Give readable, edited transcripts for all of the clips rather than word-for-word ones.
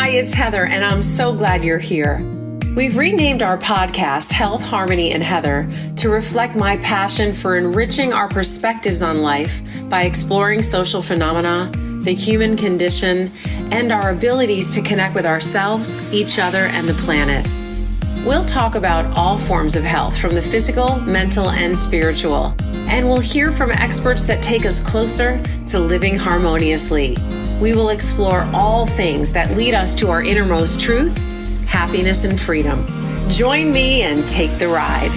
Hi, it's Heather, and I'm so glad you're here. We've renamed our podcast Health, Harmony, and Heather to reflect my passion for enriching our perspectives on life by exploring social phenomena, the human condition, and our abilities to connect with ourselves, each other, and the planet. We'll talk about all forms of health, from the physical, mental, and spiritual, and we'll hear from experts that take us closer to living harmoniously. We will explore all things that lead us to our innermost truth, happiness, and freedom. Join me and take the ride.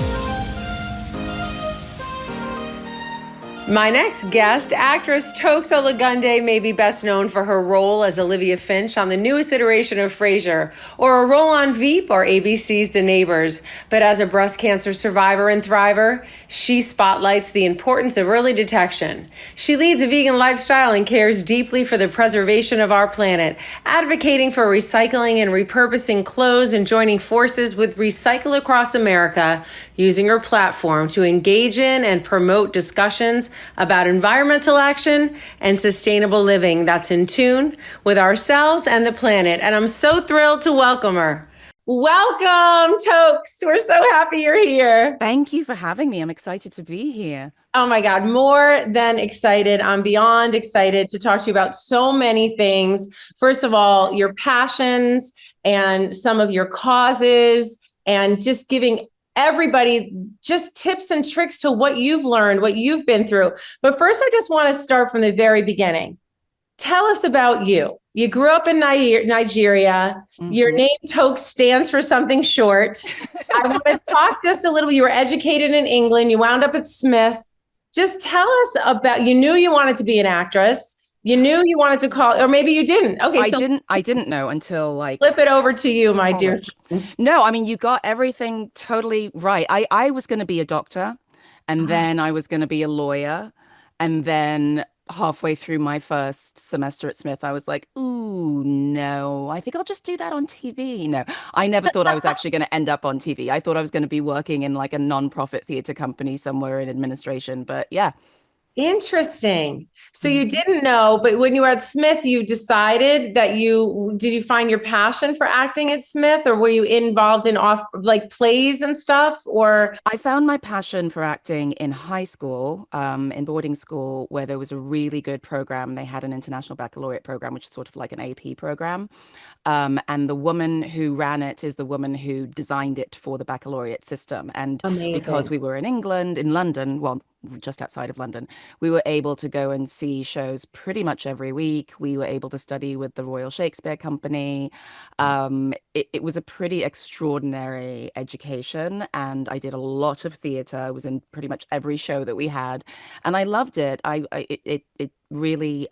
My next guest, actress Toks Olagundoye, may be best known for her role as Olivia Finch on the newest iteration of Frasier, or a role on Veep or ABC's The Neighbors. But as a breast cancer survivor and thriver, she spotlights the importance of early detection. She leads a vegan lifestyle and cares deeply for the preservation of our planet, advocating for recycling and repurposing clothes and joining forces with Recycle Across America, using her platform to engage in and promote discussions about environmental action and sustainable living that's in tune with ourselves and the planet. And I'm so thrilled to welcome her. Welcome, Toks. We're so happy you're here. Thank you for having me. I'm excited to be here. Oh my God, more than excited. I'm beyond excited to talk to you about so many things. First of all, your passions and some of your causes, and just giving everybody just tips and tricks to what you've learned, what you've been through. But first, I just want to start from the very beginning. Tell us about you. You grew up in Nigeria. Mm-hmm. Your name Toks stands for something short. I want to talk just a little. You were educated in England. You wound up at Smith. Just tell us about, you knew you wanted to be an actress. You knew you wanted to call, or maybe you didn't. Okay, I didn't know until flip it over to you, my college. Dear. No, I mean, you got everything totally right. I was going to be a doctor, and then I was going to be a lawyer, and then halfway through my first semester at Smith, I was like, ooh, no, I think I'll just do that on TV. No, I never thought I was actually going to end up on TV. I thought I was going to be working in like a non-profit theater company somewhere in administration, but yeah. Interesting. So you didn't know, but when you were at Smith, you decided that did you find your passion for acting at Smith, or were you involved in plays and stuff? Or I found my passion for acting in high school, in boarding school, where there was a really good program. They had an international baccalaureate program, which is sort of like an AP program. And the woman who ran it is the woman who designed it for the baccalaureate system. And Amazing. Because we were in England, in London, well, just outside of London, we were able to go and see shows pretty much every week. We were able to study with the Royal Shakespeare Company. It was a pretty extraordinary education, and I did a lot of theatre. I was in pretty much every show that we had, and I loved it. It really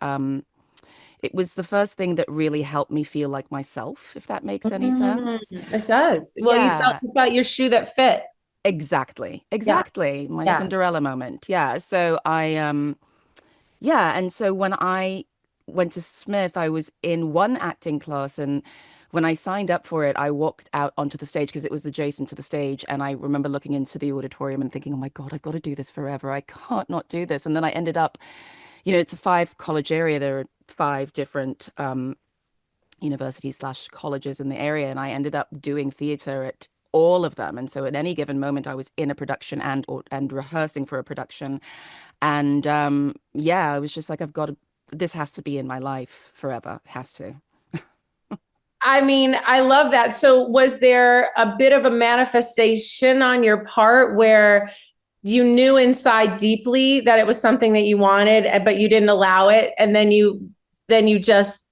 it was the first thing that really helped me feel like myself, if that makes any sense. It does. Well, yeah. You felt your shoe that fit. Exactly. My Cinderella moment. Yeah. So and so when I went to Smith, I was in one acting class, and when I signed up for it, I walked out onto the stage because it was adjacent to the stage. And I remember looking into the auditorium and thinking, oh my God, I've got to do this forever. I can't not do this. And then I ended up, it's a 5-college area. There are 5 different universities / colleges in the area. And I ended up doing theater at all of them. And so at any given moment, I was in a production and rehearsing for a production. And I was just like, this has to be in my life forever. It has to. I mean, I love that. So was there a bit of a manifestation on your part where you knew inside deeply that it was something that you wanted, but you didn't allow it, and then you just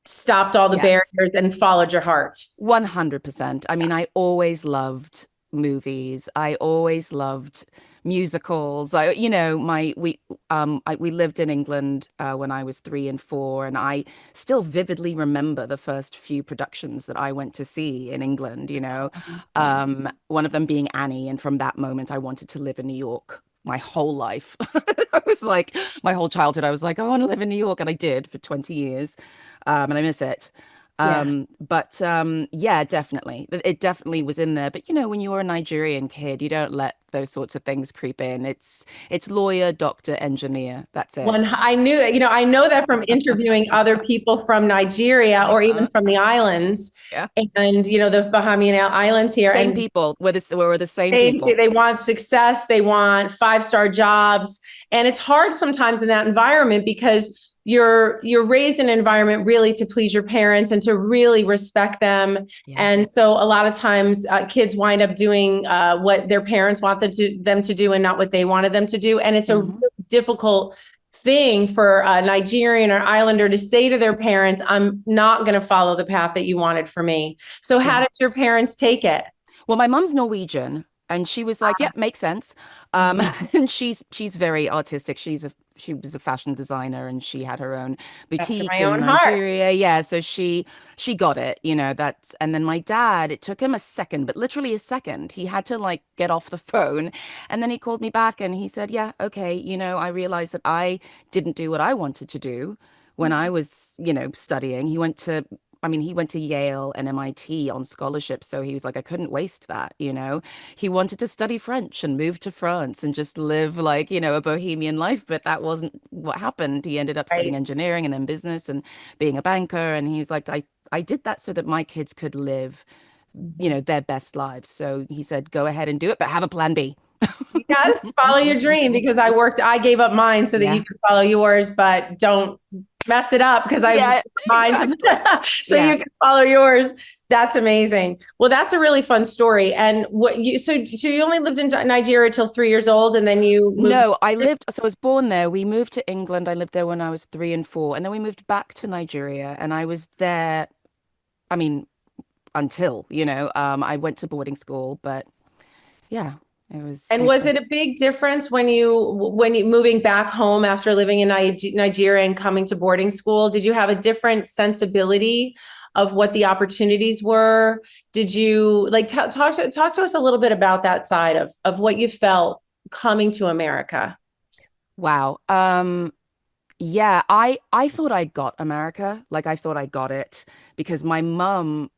stopped all the barriers and followed your heart? 100%. I mean, I always loved movies. I always loved musicals. We lived in England when I was 3 and 4, and I still vividly remember the first few productions that I went to see in England. One of them being Annie, and from that moment, I wanted to live in New York. My whole life. I was like, my whole childhood, I was like, I want to live in New York. And I did for 20 years. And I miss it. Yeah. But yeah, definitely. It definitely was in there. But you know, when you're a Nigerian kid, you don't let those sorts of things creep in. It's lawyer, doctor, engineer. That's it. One, I knew, I know that from interviewing other people from Nigeria or even Uh, from the islands yeah. and, the Bahamian Islands here. Same And people. We're the same people. they want success, they want five-star jobs. And it's hard sometimes in that environment because you're raised in an environment really to please your parents and to really respect them. Yeah. And so a lot of times kids wind up doing what their parents want them to do and not what they wanted them to do. And it's a really difficult thing for a Nigerian or Islander to say to their parents, I'm not going to follow the path that you wanted for me. So how Yeah. did your parents take it? Well, my mum's Norwegian, and she was like, "Yep, makes sense." And she's very artistic. She was a fashion designer, and she had her own After boutique my in own heart. Nigeria. Yeah, so she got it, you know. That's and then my dad. It took him a second, but literally a second. He had to like get off the phone, and then he called me back, and he said, "Yeah, okay, you know, I realized that I didn't do what I wanted to do." When I was, you know, studying, he went to Yale and MIT on scholarship. So he was like, I couldn't waste that, you know. He wanted to study French and move to France and just live like, you know, a bohemian life. But that wasn't what happened. He ended up studying Right. engineering and then business and being a banker. And he was like, I did that so that my kids could live, you know, their best lives. So he said, go ahead and do it, but have a plan B. Yes, follow your dream because I gave up mine so that Yeah. you could follow yours, but don't mess it up because I Yeah, mine exactly. so Yeah. you can follow yours. That's amazing. Well, that's a really fun story. And so you only lived in Nigeria till 3 years old and then you moved. No, so I was born there. We moved to England. I lived there when I was 3 and 4. And then we moved back to Nigeria. And I was there, I mean, until, you know, I went to boarding school, but yeah, it And was was the, it a big difference when you moving back home after living in Nigeria and coming to boarding school? Did you have a different sensibility of what the opportunities were? Did you like talk to us a little bit about that side of what you felt coming to America? wow. Yeah, I thought I got America. Like I thought I got it because my mum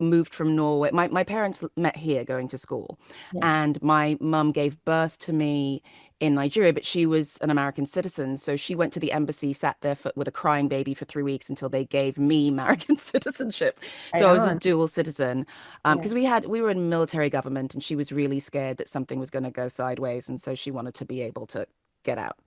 moved from Norway. My parents met here going to school, Yeah. and my mum gave birth to me in Nigeria, but she was an American citizen. So she went to the embassy, sat there with a crying baby for 3 weeks until they gave me American citizenship. Right So I was a on. dual citizen because Yes, we were in military government, and she was really scared that something was going to go sideways, and so she wanted to be able to get out.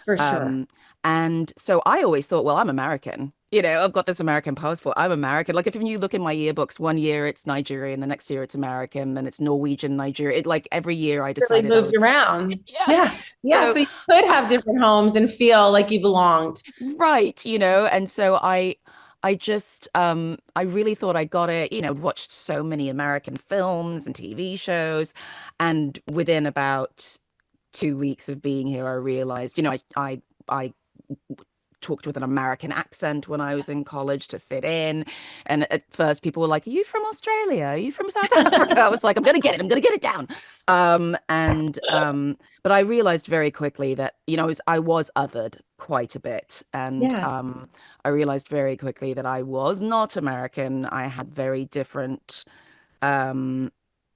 for sure. Um, and so I always thought, well, I'm American. You know, I've got this American passport. I'm American. Like if you look in my yearbooks, one year it's Nigerian, the next year it's American, then it's Norwegian, Nigeria. It like every year I Really decided I moved was, around. yeah. Yeah. Yeah. So So you could have different homes and feel like you belonged. right, you know, and so I just I really thought I got it. You know, watched so many American films and TV shows, and within about 2 weeks of being here, I realized, you know, I talked with an American accent when I was in college to fit in. And at first people were like, are you from Australia? Are you from South Africa? I was like, I'm gonna get it, I'm gonna get it down. But I realized very quickly that, you know, I was othered quite a bit. And Yes. I realized very quickly that I was not American. I had very different um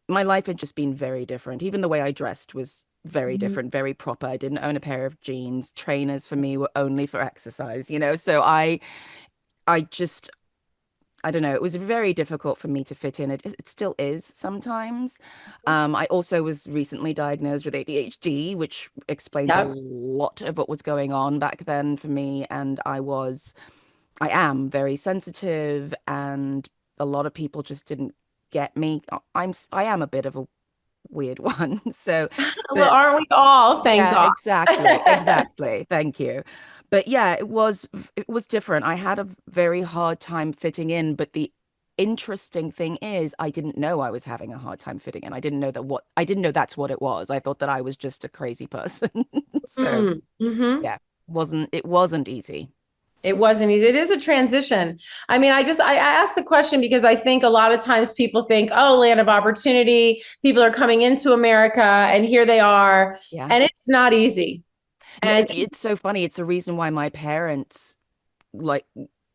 my life had just been very different. Even the way I dressed was very Mhm. different, very proper. I didn't own a pair of jeans. Trainers for me were only for exercise, you know. So I just, I don't know. It was very difficult for me to fit in. It still is sometimes. I also was recently diagnosed with ADHD, which explains a Yep. lot of what was going on back then for me. And I am very sensitive, and a lot of people just didn't get me. I am a bit of a weird one. So, Well, but aren't we all? Thank yeah, God. exactly, exactly. Thank you. But yeah, it was different. I had a very hard time fitting in, but the interesting thing is I didn't know I was having a hard time fitting in. I didn't know that's what it was. I thought that I was just a crazy person. So, Mm-hmm. yeah, it wasn't easy. It wasn't easy. It is a transition. I mean, I asked the question because I think a lot of times people think, oh, land of opportunity, people are coming into America and here they are. Yeah. And it's not easy. No, And it's so funny. It's the reason why my parents like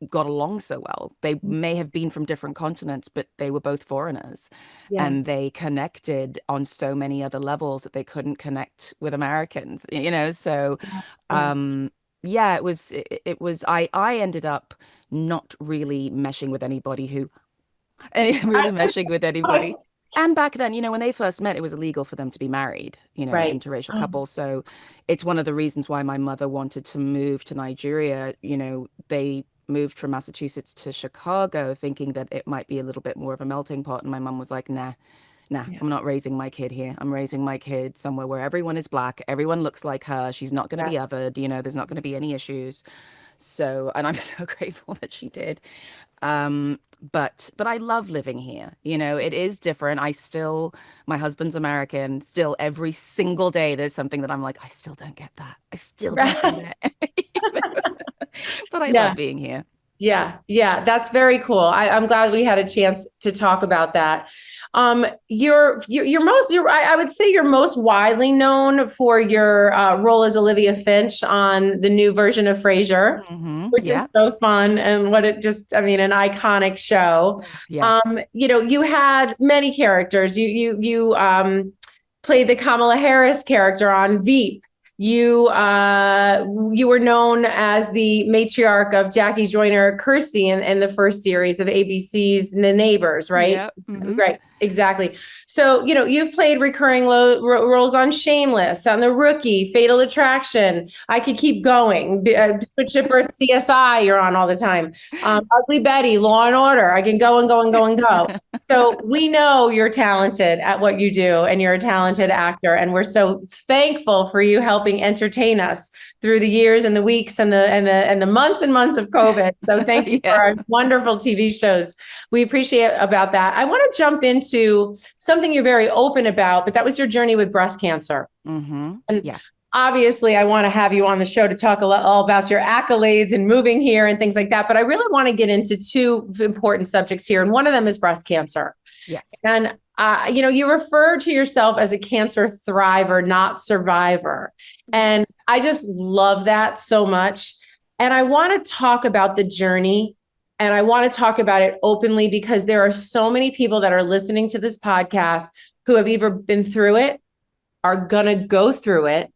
got along so well. They may have been from different continents, but they were both foreigners, and Yes. they connected on so many other levels that they couldn't connect with Americans, you know? So, Yes. um, yeah, it was, I ended up not really meshing with anybody who, really meshing with anybody. And back then, when they first met, it was illegal for them to be married, Right. interracial Oh, couples. So it's one of the reasons why my mother wanted to move to Nigeria. They moved from Massachusetts to Chicago thinking that it might be a little bit more of a melting pot. And my mum was like, nah, nah, yeah. I'm not raising my kid here. I'm raising my kid somewhere where everyone is black, everyone looks like her. She's not going to be Yes. othered, there's not going to be any issues. So, and I'm so grateful that she did. But I love living here. It is different. My husband's American. Still, every single day, there's something that I'm like, I still don't get that. I still don't get it. But I Yeah. love being here. Yeah, yeah, that's very cool. I'm glad we had a chance to talk about that. I would say you're most widely known for your role as Olivia Finch on the new version of Frasier, which Yeah. is so fun and I mean, an iconic show. Yes. You had many characters. You played the Kamala Harris character on Veep. You were known as the matriarch of Jackie Joyner-Kersee in the first series of ABC's The Neighbors, right? Yeah. Right, exactly. So, you've played recurring roles on Shameless, on The Rookie, Fatal Attraction. I could keep going. Switch at Birth, CSI, you're on all the time. Ugly Betty, Law and Order. I can go and go and go and go. So we know you're talented at what you do, and you're a talented actor, and we're so thankful for you helping entertain us through the years and the weeks and the months and months of COVID. So thank you for Yeah. our wonderful TV shows. We appreciate about that. I want to jump into something you're very open about, but that was your journey with breast cancer. And Yeah. obviously, I want to have you on the show to talk all about your accolades and moving here and things like that. But I really want to get into two important subjects here. And one of them is breast cancer. Yes. And, you refer to yourself as a cancer thriver, not survivor. And I just love that so much. And I want to talk about the journey, and I want to talk about it openly because there are so many people that are listening to this podcast who have either been through it, are going to go through it,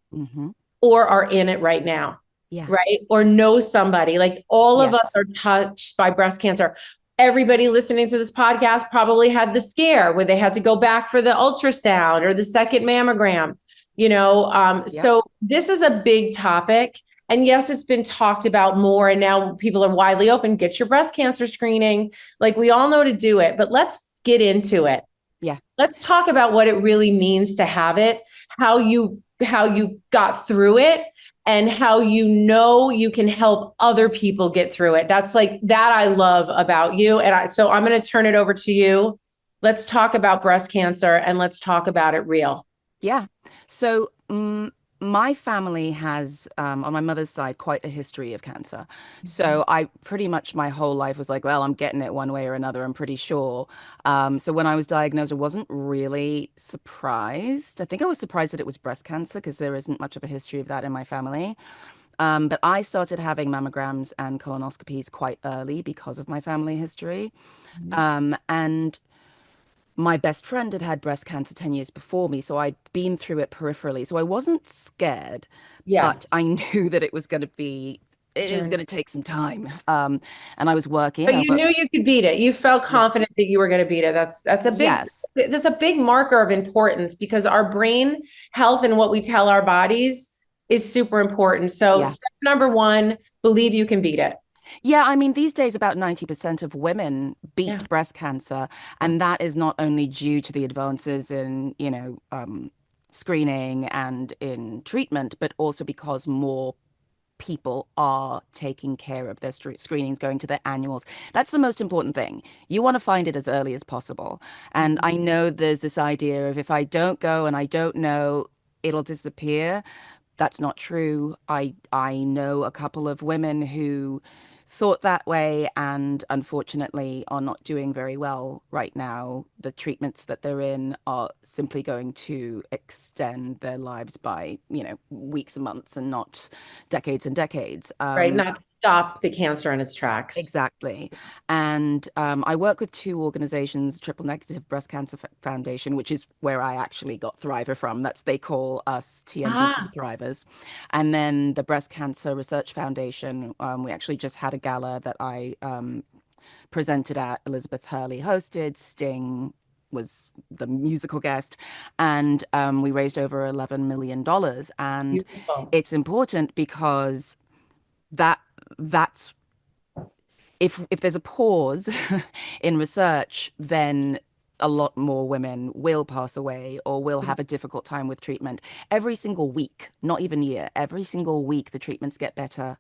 or are in it right now. Yeah. Right. Or know somebody. Like all of us Yes. are touched by breast cancer. Everybody listening to this podcast probably had the scare where they had to go back for the ultrasound or the second mammogram, So this is a big topic. And yes, it's been talked about more. And now people are widely open. Get your breast cancer screening. Like we all know to do it, but let's get into it. Yeah. Let's talk about what it really means to have it, how you got through it, and how you can help other people get through it. That's like that I love about you. And so I'm going to turn it over to you. Let's talk about breast cancer and let's talk about it real. Yeah. So my family has, on my mother's side, quite a history of cancer. So I pretty much my whole life was like, well, I'm getting it one way or another, I'm pretty sure. So when I was diagnosed, I wasn't really surprised. I think I was surprised that it was breast cancer because there isn't much of a history of that in my family. But I started having mammograms and colonoscopies quite early because of my family history. And my best friend had had breast cancer 10 years before me, so I'd been through it peripherally. So I wasn't scared, but Yes. I knew that it was going to be, it was Sure. going to take some time. And I was working. But you knew you could beat it. You felt Yes. confident that you were going to beat it. Yes. That's a big marker of importance because our brain health and what we tell our bodies is super important. So Yeah. step number one, believe you can beat it. Yeah, I mean, these days about 90% of women Yeah. beat breast cancer, and that is not only due to the advances in, screening and in treatment, but also because more people are taking care of their screenings, going to their annuals. That's the most important thing. You want to find it as early as possible. And I know there's this idea of if I don't go and I don't know, it'll disappear. That's not true. I know a couple of women who thought that way and unfortunately are not doing very well right now. The treatments that they're in are simply going to extend their lives by, weeks and months and not decades and decades. Right. Not stop the cancer in its tracks. Exactly. And I work with two organizations, Triple Negative Breast Cancer Foundation, which is where I actually got Thriver from. They call us TNBC Ah, Thrivers. And then the Breast Cancer Research Foundation, we actually just had a gala that I presented at. Elizabeth Hurley hosted, Sting was the musical guest, and we raised over $11 million. And beautiful. it's important because that's if there's a pause in research, then a lot more women will pass away or will have a difficult time with treatment. Every single week, not even year, every single week, the treatments get better,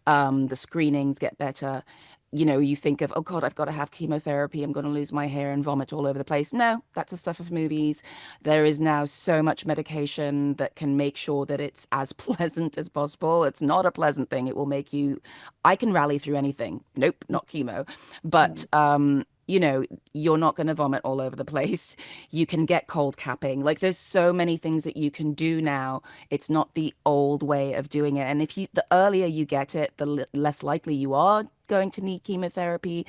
the screenings get better. You think of, oh God, I've got to have chemotherapy. I'm going to lose my hair and vomit all over the place. No, that's the stuff of movies. There is now so much medication that can make sure that it's as pleasant as possible. It's not a pleasant thing. It will make you, I can rally through anything. Nope, not chemo. But, you're not going to vomit all over the place. You can get cold capping. Like there's so many things that you can do now. It's not the old way of doing it. And the earlier you get it, the less likely you are going to need chemotherapy.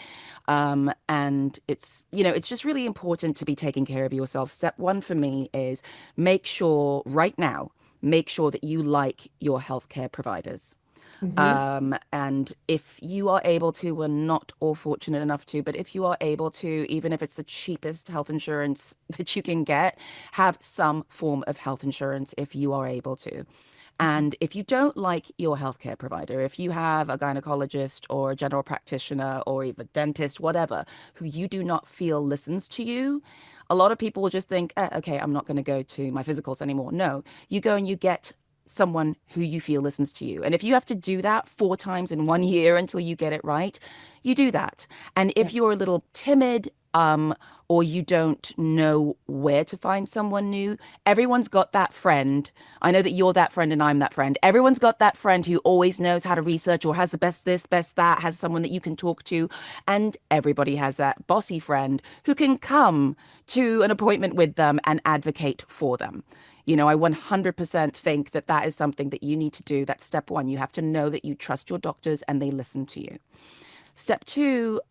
And it's just really important to be taking care of yourself. Step one for me is make sure that you like your healthcare providers. Mhm. And if you are able to, we're not all fortunate enough to, but if you are able to, even if it's the cheapest health insurance that you can get, have some form of health insurance if you are able to. And if you don't like your healthcare provider, if you have a gynecologist or a general practitioner or even a dentist, whatever, who you do not feel listens to you, a lot of people will just think, okay, I'm not going to go to my physicals anymore. No, you go and you get someone who you feel listens to you. And if you have to do that 4 times in 1 year until you get it right, you do that. And if you're a little timid, or you don't know where to find someone new, everyone's got that friend. I know that you're that friend and I'm that friend. Everyone's got that friend who always knows how to research or has the best this, best that, has someone that you can talk to. And everybody has that bossy friend who can come to an appointment with them and advocate for them. I 100% think that that is something that you need to do. That's step one. You have to know that you trust your doctors and they listen to you. Step two,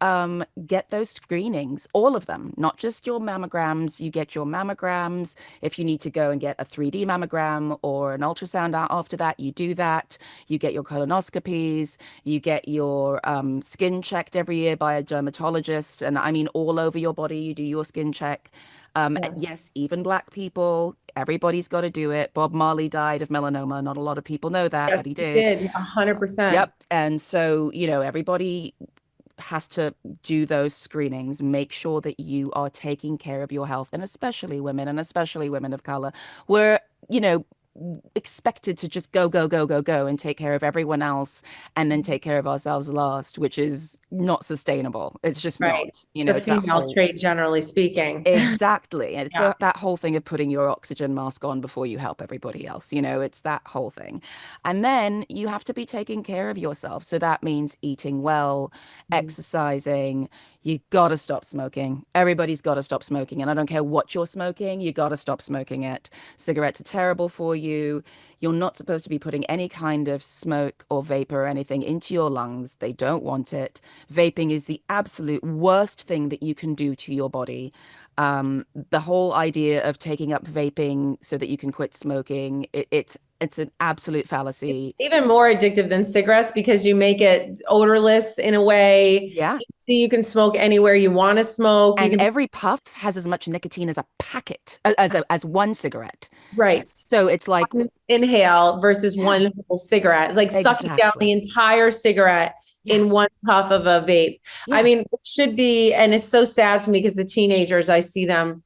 get those screenings, all of them, not just your mammograms. You get your mammograms. If you need to go and get a 3D mammogram or an ultrasound out after that, you do that. You get your colonoscopies. You get your skin checked every year by a dermatologist. And I mean, all over your body, you do your skin check. Yes. Yes, even Black people, everybody's got to do it. Bob Marley died of melanoma. Not a lot of people know that, Yes, but he you did. did. 100%. Yep. And so, everybody has to do those screenings, make sure that you are taking care of your health, and especially women, and especially women of color. We're, expected to just go, go, go, go, go and take care of everyone else and then take care of ourselves last, which is not sustainable. It's just Right. not, It's a it's that female whole. trait, generally speaking. Exactly. And it's Yeah. that whole thing of putting your oxygen mask on before you help everybody else. It's that whole thing. And then you have to be taking care of yourself. So that means eating well, Mhm. exercising. You got to stop smoking. Everybody's got to stop smoking. And I don't care what you're smoking, you got to stop smoking it. Cigarettes are terrible for you. You're not supposed to be putting any kind of smoke or vapor or anything into your lungs. They don't want it. Vaping is the absolute worst thing that you can do to your body. The whole idea of taking up vaping so that you can quit smoking, it's an absolute fallacy. Even more addictive than cigarettes because you make it odorless in a way. Yeah. See, you can smoke anywhere you want to smoke. You And can, every puff has as much nicotine as a packet, as one cigarette. right. So it's like, One inhale versus yeah, one whole cigarette. It's like sucking down the exactly. entire cigarette Yeah. in one puff of a vape. I Yeah. mean, it should be, and it's so sad to me because the teenagers, I see them.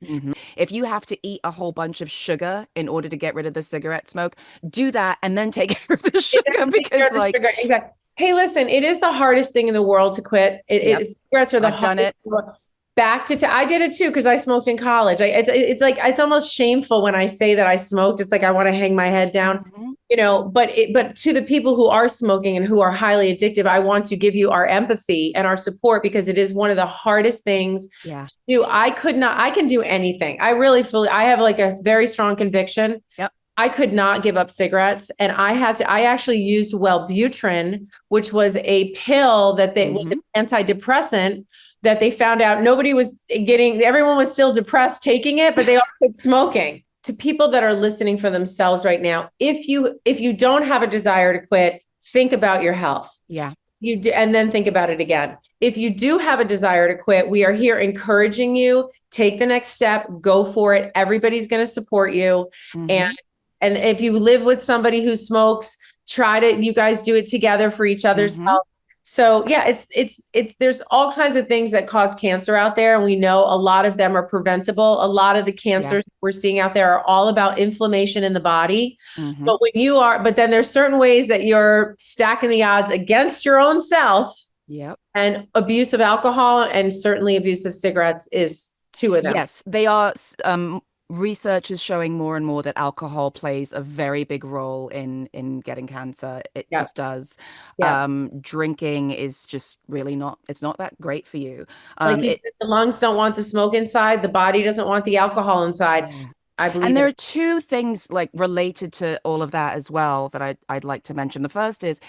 If you have to eat a whole bunch of sugar in order to get rid of the cigarette smoke, do that and then take care of the sugar Take care because, of the like, sugar. Exactly. Hey, listen, it is the hardest thing in the world to quit. yep, Cigarettes are the I've done hardest. it. back to I did it too because I smoked in college. It's like it's almost shameful when I say that I smoked. It's like I want to hang my head down, Hmm. but to the people who are smoking and who are highly addictive, I want to give you our empathy and our support because it is one of the hardest things Yeah. to do. I can do anything. I really feel I have like a very strong conviction. Yep. I could not give up cigarettes, and I actually used Wellbutrin, which was a pill that was Hmm. an antidepressant that they found out nobody was getting, everyone was still depressed taking it, but they all quit smoking. To people that are listening for themselves right now, if you don't have a desire to quit, think about your health. Yeah. You do, and then think about it again. If you do have a desire to quit, we are here encouraging you. Take the next step, go for it. Everybody's going to support you. Hmm. And if you live with somebody who smokes, you guys do it together for each other's Hmm. health. So yeah, it's there's all kinds of things that cause cancer out there. And we know a lot of them are preventable. A lot of the Yeah. cancers we're seeing out there are all about inflammation in the body. Hmm. But then there's certain ways that you're stacking the odds against your own self, Yep. and abuse of alcohol and certainly abuse of cigarettes is two of them. Yes, they are. Research is showing more and more that alcohol plays a very big role in getting cancer. It Yeah. just does. Yeah. Drinking is just really not. It's not that great for you. Like you It said, the lungs don't want the smoke inside, the body doesn't want the alcohol inside. Yeah. I And believe there it. are two things like related to all of that as well that I'd like to mention. The first is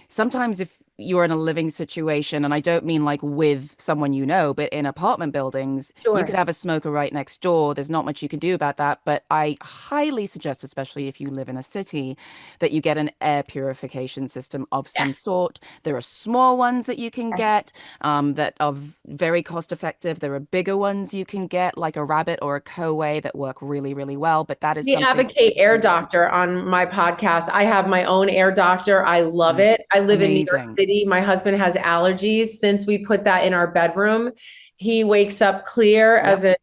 sometimes if you're in a living situation, and I don't mean like with someone you know, but in apartment buildings, you could Sure. have a smoker right next door. There's not much you can do about that. But I highly suggest, especially if you live in a city, that you get an air purification system of some Yes. sort. There are small ones that you can Yes. get that are very cost effective. There are bigger ones you can get, like a Rabbit or a Coway, that work really, really well. But that is The something Advocate Air you do. Doctor on my podcast. I have my own air doctor. I love it. Nice. I live in New York Amazing. City. My husband has allergies. Since we put that in our bedroom, he wakes up clear Yep. as a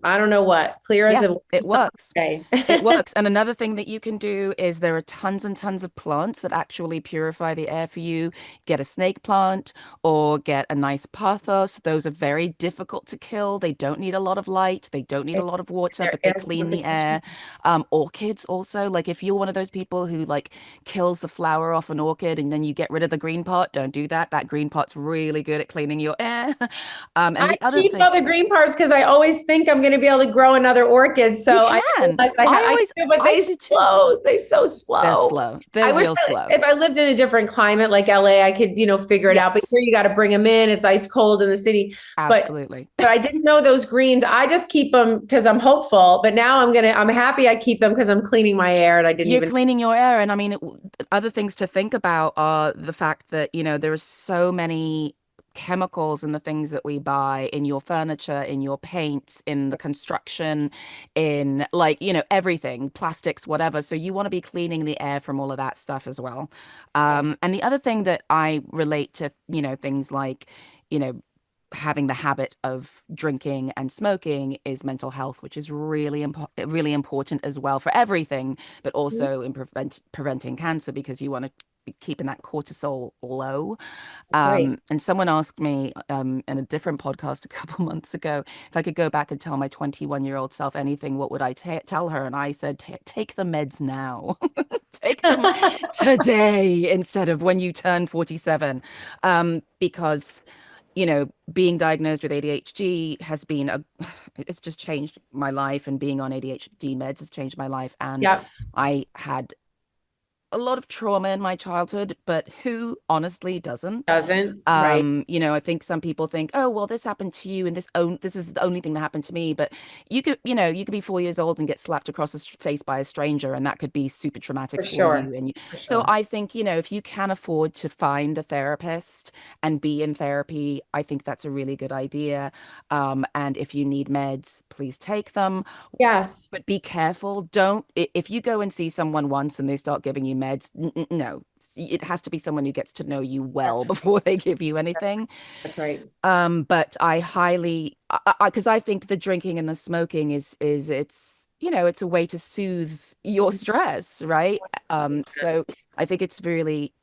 I don't know what, clear as Yeah, a it summer works. day. It works. And another thing that you can do is there are tons and tons of plants that actually purify the air for you. Get a snake plant or get a nice pothos. Those are very difficult to kill. They don't need a lot of light. They don't need a lot of water, Their but they air clean the purification. air. Orchids also, like if you're one of those people who like kills the flower off an orchid and then you get rid of the green part, don't do that. That green part's really good at cleaning your air. And I the other keep thing, all the green parts because I always think I'm going to be able to grow another orchid. you So I can. realize I do, but I do too. they so They're slow. slow. They're I wish real that slow. if I lived in a different climate like LA, I could, figure it out. But Yes, here you got to bring them in. It's ice cold in the city. But absolutely. but I didn't know those greens. I just keep them because I'm hopeful. But now I'm happy I keep them because I'm cleaning my air and I didn't You're even. cleaning your air. And I mean, other things to think about are the fact that, there are so many chemicals in the things that we buy in your furniture, in your paints, in the construction, in like, everything, plastics, whatever. So you want to be cleaning the air from all of that stuff as well. And the other thing that I relate to, things like, you know, having the habit of drinking and smoking is mental health, which is really important as well for everything, but also in preventing cancer because you want to be keeping that cortisol low. That's right. And someone asked me in a different podcast a couple months ago if I could go back and tell my 21-year-old self anything, what would I tell her? And I said, take the meds now. Take them today instead of when you turn 47. Because being diagnosed with ADHD it's just changed my life, and being on ADHD meds has changed my life. And Yeah. I had a lot of trauma in my childhood, but who honestly doesn't? Doesn't, right. I think some people think, oh, well, this happened to you and this is the only thing that happened to me. But you could be 4 years old and get slapped across the face by a stranger, and that could be super traumatic For for sure. you. And For so sure. I think, if you can afford to find a therapist and be in therapy, I think that's a really good idea. And if you need meds, please take them. Yes. But be careful. Don't, if you go and see someone once and they start giving you meds, no, it has to be someone who gets to know you well That's right. before they give you anything. That's right. But I highly, because I think the drinking and the smoking it's a way to soothe your stress, right? So I think it's really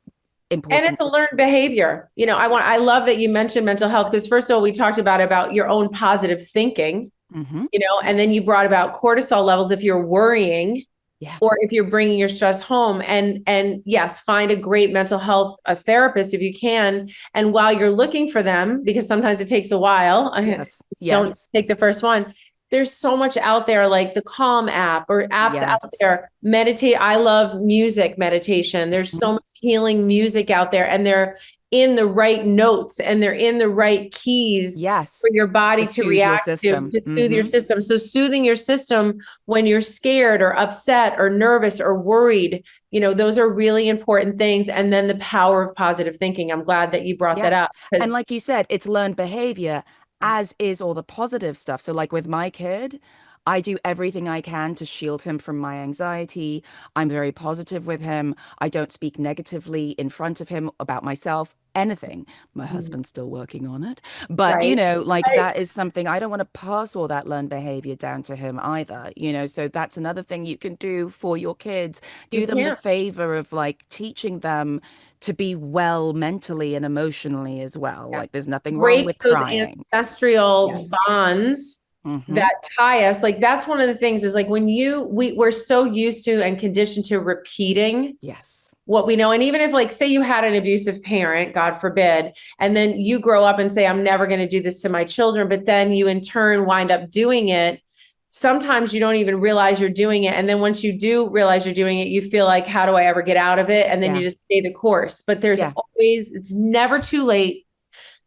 And important. it's a learned behavior. I love that you mentioned mental health, because first of all, we talked about your own positive thinking, Mm-hmm. and then you brought about cortisol levels if you're worrying, Yeah. or if you're bringing your stress home. And yes, find a great mental health therapist if you can. And while you're looking for them, because sometimes it takes a while, Yes. don't Yes. take the first one. There's so much out there, like the Calm app or apps out Yes. there. Meditate. I love music meditation. There's Mm-hmm. so much healing music out there, and they're in the right notes and they're in the right keys for Yes. your body To to soothe your react system. to soothe your Mm-hmm. system. So soothing your system when you're scared or upset or nervous or worried, those are really important things. And then the power of positive thinking. I'm glad that you brought Yeah. that up, And because like you said, it's learned behavior, as is all the positive stuff. So, like with my kid, I do everything I can to shield him from my anxiety. I'm very positive with him. I don't speak negatively in front of him about myself, anything. My husband's still working on it. But, right. like Right. that is something I don't want to pass all that learned behavior down to him either, So that's another thing you can do for your kids. You Do them the can't. favor of like teaching them to be well mentally and emotionally as well. Yeah. Like there's nothing wrong Break with those crying. ancestral Yes. bonds Mm-hmm. that tie us. Like that's one of the things, is like when we're so used to and conditioned to repeating Yes. what we know. And even if, like, say you had an abusive parent, God forbid, and then you grow up and say, I'm never going to do this to my children, but then you in turn wind up doing it. Sometimes you don't even realize you're doing it. And then once you do realize you're doing it, you feel like, how do I ever get out of it? And then you Yeah. just stay the course. But Yeah. it's never too late.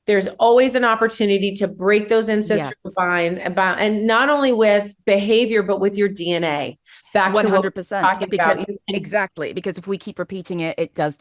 There's always an opportunity to break those ancestral Yes. bonds, and not only with behavior, but with your DNA. Back to what we were 100%. talking about. Because exactly, because if we keep repeating it, it does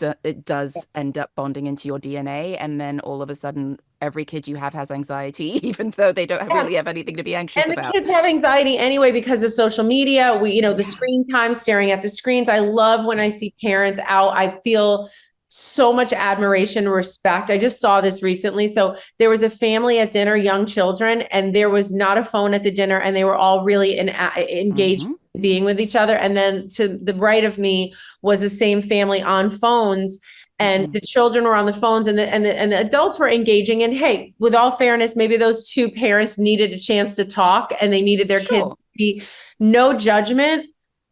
end up bonding into your DNA, and then all of a sudden every kid you have has anxiety, even though they don't Yes. really have anything to be anxious And the about. kids have anxiety anyway because of social media. The Yes. screen time, staring at the screens. I love when I see parents out. I feel so much admiration, respect. I just saw this recently. So there was a family at dinner, young children, and there was not a phone at the dinner, and they were all really engaged Mm-hmm. being with each other. And then to the right of me was the same family on phones. And Mm-hmm. the children were on the phones, and the adults were engaging. And hey, with all fairness, maybe those two parents needed a chance to talk, and they needed their kids Sure. to be, no judgment.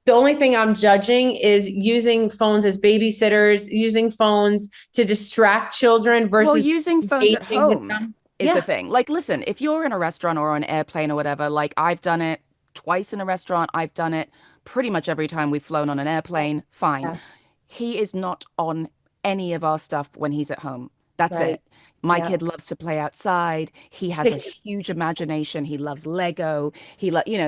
The only thing I'm judging is using phones as babysitters, using phones to distract children Well, versus using phones at engaging with home them. is the Yeah. thing. Like, listen, if you're in a restaurant or on an airplane or whatever, like I've done it twice in a restaurant, I've done it pretty much every time we've flown on an airplane, fine. Yeah. He is not on any of our stuff when he's at home. That's Right. it. My Yeah. kid loves to play outside. He has a huge imagination. He loves Lego.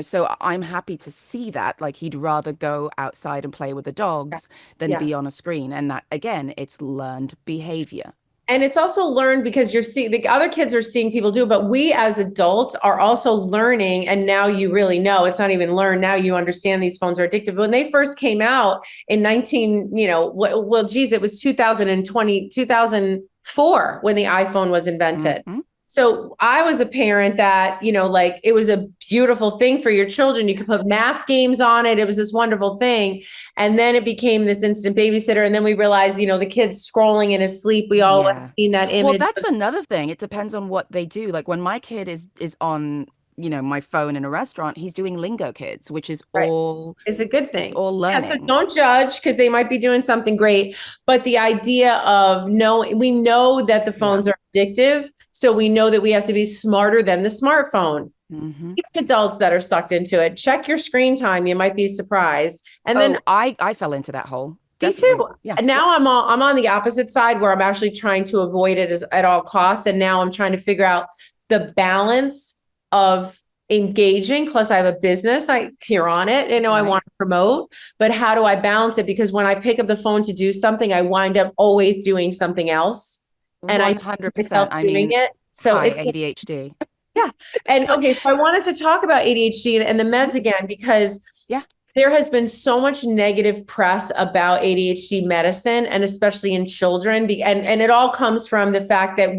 So I'm happy to see that. Like he'd rather go outside and play with the Yeah. dogs than Yeah. be on a screen. And that, again, it's learned behavior. And it's also learned because you're seeing the other kids are seeing people do, but we as adults are also learning. And now you really know it's not even learned. Now you understand these phones are addictive. When they first came out in 19, geez, it was 2020, 2004 when the iPhone was invented. Hmm. So I was a parent that, like it was a beautiful thing for your children. You could put math games on it. It was this wonderful thing. And then it became this instant babysitter. And then we realized, the kid's scrolling in his sleep. We all have Yeah. seen that Well, image. that's another thing. It depends on what they do. Like when my kid is on, my phone in a restaurant, he's doing Lingo Kids, which is Right. all It's a good it's thing. all Yeah, so learning. don't judge because they might be doing something great. But the idea of we know that the Yeah. phones are addictive. So we know that we have to be smarter than the smartphone. Hmm. Even adults that are sucked into it, check your screen time. You might be surprised. And then Oh, I fell into that hole. me Definitely. too. Yeah. And now I'm on the opposite side where I'm actually trying to avoid it at all costs. And now I'm trying to figure out the balance of engaging. Plus I have a business here on it. I Right. want to promote, but how do I balance it? Because when I pick up the phone to do something, I wind up always doing something else. And I see 100%. myself I doing mean, it. So hi, it's ADHD. yeah. And So, okay, so I wanted to talk about ADHD and the meds again, because yeah. there has been so much negative press about ADHD medicine, and especially in children. And it all comes from the fact that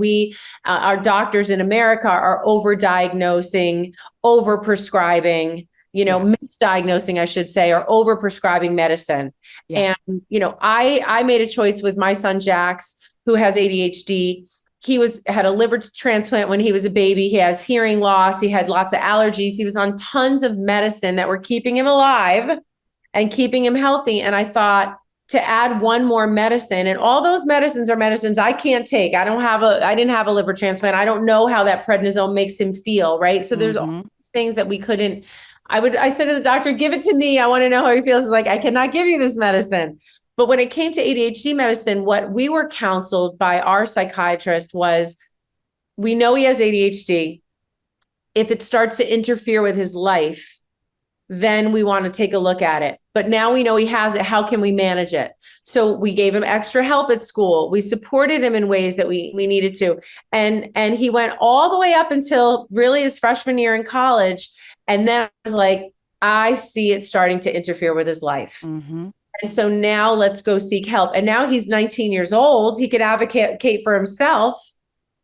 our doctors in America are overdiagnosing, overprescribing, Yeah. misdiagnosing, I should say, or overprescribing medicine. Yeah. And, I made a choice with my son, Jax, who has ADHD. Had a liver transplant when he was a baby. He has hearing loss. He had lots of allergies. He was on tons of medicine that were keeping him alive and keeping him healthy. And I thought, to add one more medicine, and all those medicines are medicines I can't take. I didn't have a liver transplant. I don't know how that prednisone makes him feel. Right. So there's all these things that we couldn't, I said to the doctor, give it to me. I want to know how he feels. He's like, I cannot give you this medicine. But when it came to ADHD medicine, what we were counseled by our psychiatrist was, we know he has ADHD. If it starts to interfere with his life, then we want to take a look at it. But now we know he has it. How can we manage it? So we gave him extra help at school. We supported him in ways that we needed to. And he went all the way up until really his freshman year in college. And then I was like, I see it starting to interfere with his life. Mm-hmm. And so now let's go seek help. And now he's 19 years old. He could advocate for himself.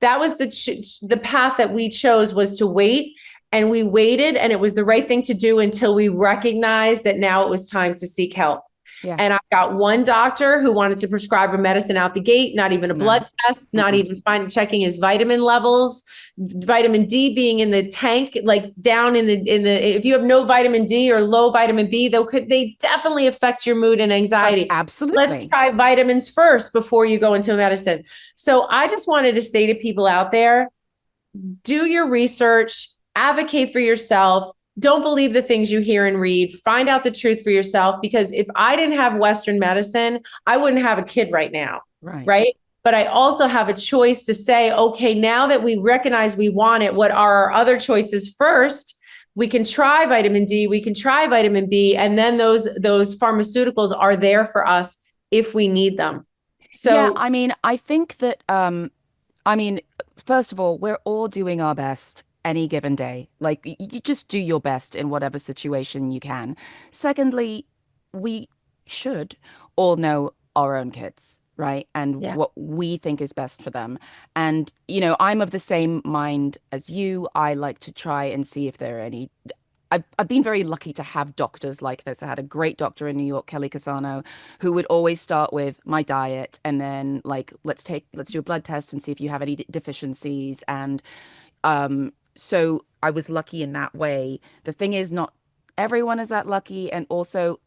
That was the path that we chose, was to wait. And we waited, and it was the right thing to do until we recognized that now it was time to seek help. Yeah. And I got one doctor who wanted to prescribe a medicine out the gate, not even a blood test, not even checking his vitamin levels, vitamin D being in the tank, like down in the, if you have no vitamin D or low vitamin B, they definitely affect your mood and anxiety. Absolutely. Let's try vitamins first before you go into medicine. So I just wanted to say to people out there, do your research, advocate for yourself. Don't believe the things you hear and read. Find out the truth for yourself, because if I didn't have Western medicine, I wouldn't have a kid right now. Right. But I also have a choice to say, okay, now that we recognize we want it, what are our other choices first? We can try vitamin D, we can try vitamin B, and then those pharmaceuticals are there for us if we need them. So yeah, I mean, I think that first of all, we're all doing our best any given day. Like, you just do your best in whatever situation you can. Secondly, we should all know our own kids, right? And what we think is best for them. And, I'm of the same mind as you. I like to try and see if there are any. I've been very lucky to have doctors like this. I had a great doctor in New York, Kelly Casano, who would always start with my diet, and then like, let's do a blood test and see if you have any deficiencies. And so I was lucky in that way. The thing is, not everyone is that lucky. And also,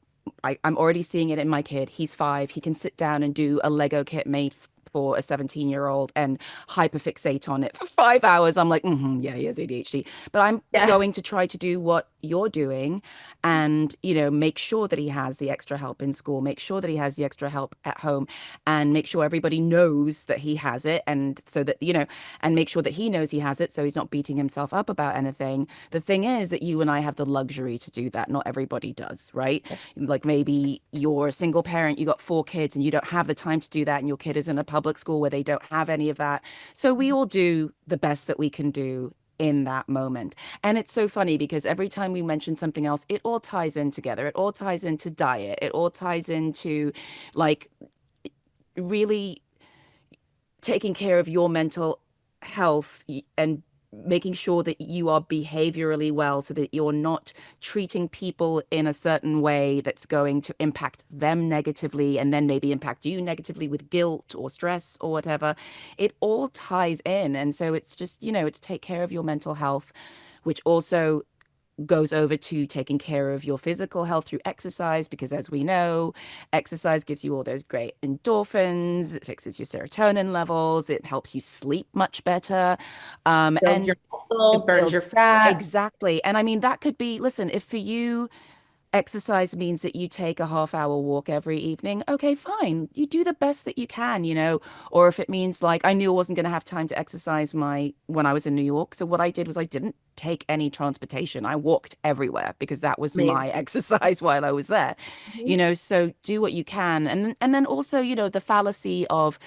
I'm already seeing it in my kid. He's 5. He can sit down and do a Lego kit made for a 17-year-old and hyperfixate on it for 5 hours. I'm like, yeah, he has ADHD. But I'm going to try to do what you're doing and, make sure that he has the extra help in school, make sure that he has the extra help at home, and make sure everybody knows that he has it. And so that, and make sure that he knows he has it, so he's not beating himself up about anything. The thing is that you and I have the luxury to do that. Not everybody does, right? Like, maybe you're a single parent, you got 4 kids, and you don't have the time to do that, and your kid is in a public school where they don't have any of that. So we all do the best that we can do in that moment. And it's so funny because every time we mention something else, it all ties in together. It all ties into diet. It all ties into, like, really taking care of your mental health and making sure that you are behaviorally well, so that you're not treating people in a certain way that's going to impact them negatively and then maybe impact you negatively with guilt or stress or whatever. It all ties in. And so it's just, it's take care of your mental health, which also goes over to taking care of your physical health through exercise, because as we know, exercise gives you all those great endorphins, it fixes your serotonin levels, it helps you sleep much better, builds your muscle, burns your fat. Exactly. And I mean, that could be, listen, if for you exercise means that you take a half-hour walk every evening, okay, fine, you do the best that you can, or if it means, like, I knew I wasn't going to have time to exercise when I was in New York, so what I did was I didn't take any transportation. I walked everywhere because that was my exercise while I was there. So do what you can. And then also, the fallacy of,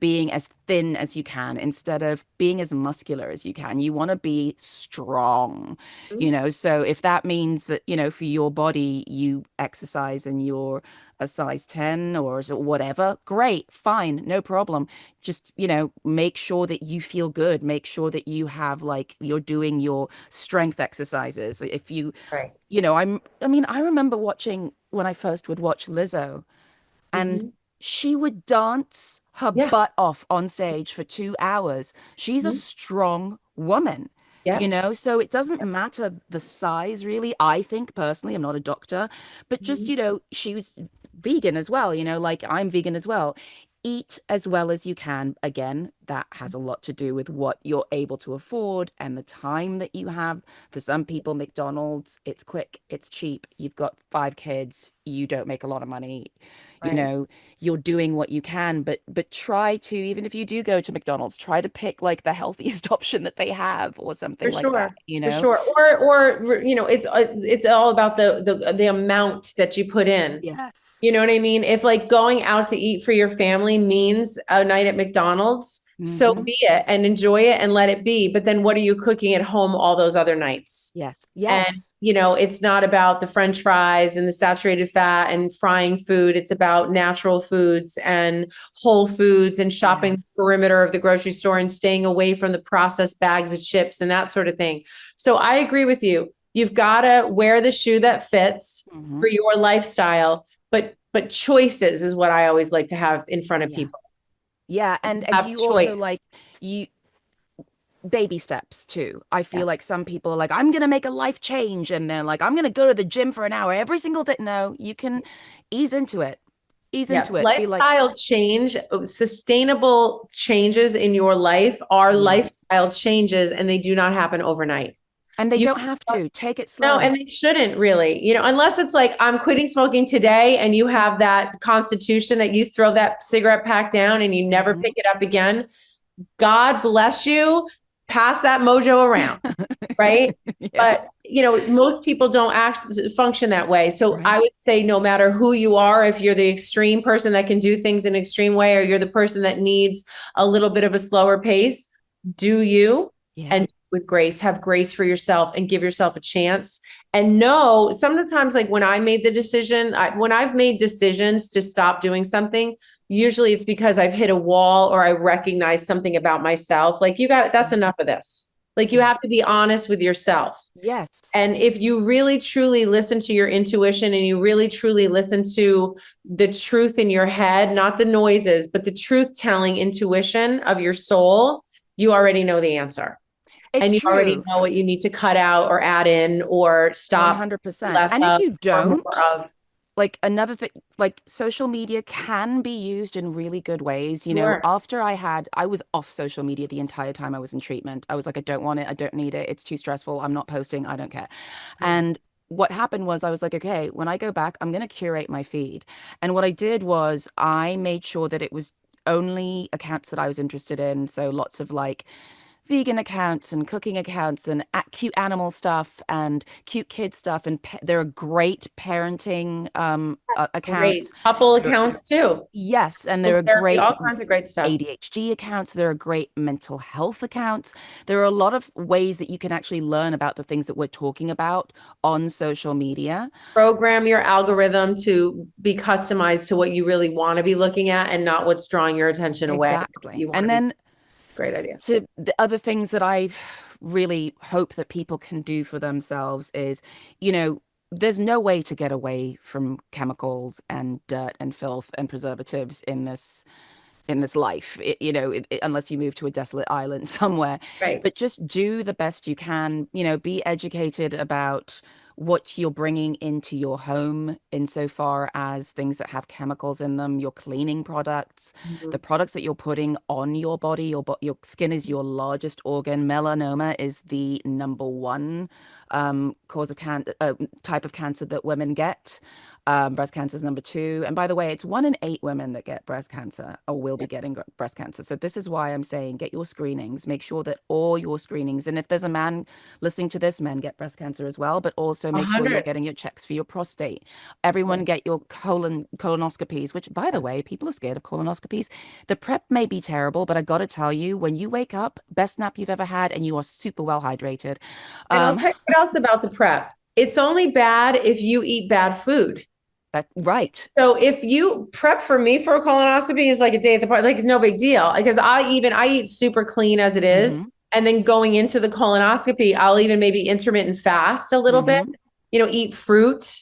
being as thin as you can instead of being as muscular as you can. You want to be strong, so if that means that, for your body, maybe you exercise and you're a size 10 or whatever, great, fine, no problem. Just, make sure that you feel good. Make sure that you have like you're doing your strength exercises. If you, Right. I remember watching when I first would watch Lizzo, and Hmm. she would dance her Yeah. butt off on stage for 2 hours. She's a Mhm. strong woman, Yeah. so it doesn't matter the size, really. I think personally, I'm not a doctor, but just, Mhm. she was vegan as well, like I'm vegan as well. Eat as well as you can. Again, that has a lot to do with what you're able to afford and the time that you have. For some people, McDonald's, it's quick, it's cheap. You've got 5 kids, you don't make a lot of money. You Right. know, you're doing what you can, but try to, even if you do go to McDonald's, try to pick like the healthiest option that they have or For something like that, sure. For sure. Or it's all about the amount that you put in. Yes. You know what I mean? If like going out to eat for your family means a night at McDonald's, so Hmm. be it and enjoy it and let it be. But then what are you cooking at home all those other nights? Yes. And, Yes. it's not about the French fries and the saturated fat and frying food. It's about natural foods and whole foods and shopping the Yes. perimeter of the grocery store and staying away from the processed bags of chips and that sort of thing. So I agree with you. You've got to wear the shoe that fits Hmm. for your lifestyle, but choices is what I always like to have in front of Yeah. people. Yeah. And Have you also choice. like you baby steps too. I Yeah. feel like some people are like, I'm gonna make a life change, and they're like, I'm gonna go to the gym for an hour every single day. No, you can ease into it. Ease Yeah, into it. Be like, lifestyle change, sustainable changes in your life are yeah. lifestyle changes, and they do not happen overnight. And they You don't have to. Take it No, slow. and they shouldn't really, unless it's like I'm quitting smoking today, and you have that constitution that you throw that cigarette pack down and you never Hmm. pick it up again. God bless you. Pass that mojo around. Right? Yeah. But, most people don't function that way. So Right. I would say no matter who you are, if you're the extreme person that can do things in an extreme way, or you're the person that needs a little bit of a slower pace, do you Yeah. and with grace, have grace for yourself and give yourself a chance. And know sometimes like when I made the decision, when I've made decisions to stop doing something, usually it's because I've hit a wall or I recognize something about myself. Like that's enough of this. Like you Yeah. have to be honest with yourself. Yes. And if you really truly listen to your intuition and you really truly listen to the truth in your head, not the noises, but the truth telling intuition of your soul, you already know the answer. It's And you already true. know what you need to cut out or add in or stop 100%. less And if of you or more don't, of. like another thing, like social media can be used in really good ways. Sure. After I was off social media the entire time I was in treatment. I was like, I don't want it. I don't need it. It's too stressful. I'm not posting. I don't care. Yes. And what happened was I was like, okay, when I go back, I'm going to curate my feed. And what I did was I made sure that it was only accounts that I was interested in. So lots of like vegan accounts and cooking accounts and cute animal stuff and cute kid stuff. And there are great parenting accounts. Great. Couple There, accounts too. yes, and there Full are therapy, great all kinds of great stuff. ADHD accounts. There are great mental health accounts. There are a lot of ways that you can actually learn about the things that we're talking about on social media. Program your algorithm to be customized to what you really want to be looking at and not what's drawing your attention away. Exactly. You want And to be. then It's a great idea. to the other things that I really hope that people can do for themselves is, there's no way to get away from chemicals and dirt and filth and preservatives in this life, unless you move to a desolate island somewhere. Right. But just do the best you can, be educated about what you're bringing into your home insofar as things that have chemicals in them, your cleaning products, the Mhm. products that you're putting on your body. Your skin is your largest organ. Melanoma is the number one cause of type of cancer that women get. Breast cancer is number two. And by the way, it's 1 in 8 women that get breast cancer or will be getting breast cancer. So this is why I'm saying get your screenings, make sure that all your screenings, and if there's a man listening to this, men get breast cancer as well, but also A make sure you're hundred. getting your checks for your prostate. Everyone get your colonoscopies, which by the Yes. way, people are scared of colonoscopies. The prep may be terrible, but I got to tell you, when you wake up, best nap you've ever had, and you are super well hydrated. And I'll Um, tell you what else about the prep. It's only bad if you eat bad food. Right. So if you prep for me for a colonoscopy is like a day at the park, like it's no big deal because I eat super clean as it is. Mm-hmm. And then going into the colonoscopy, I'll even maybe intermittent fast a little bit, Mm-hmm. eat fruit.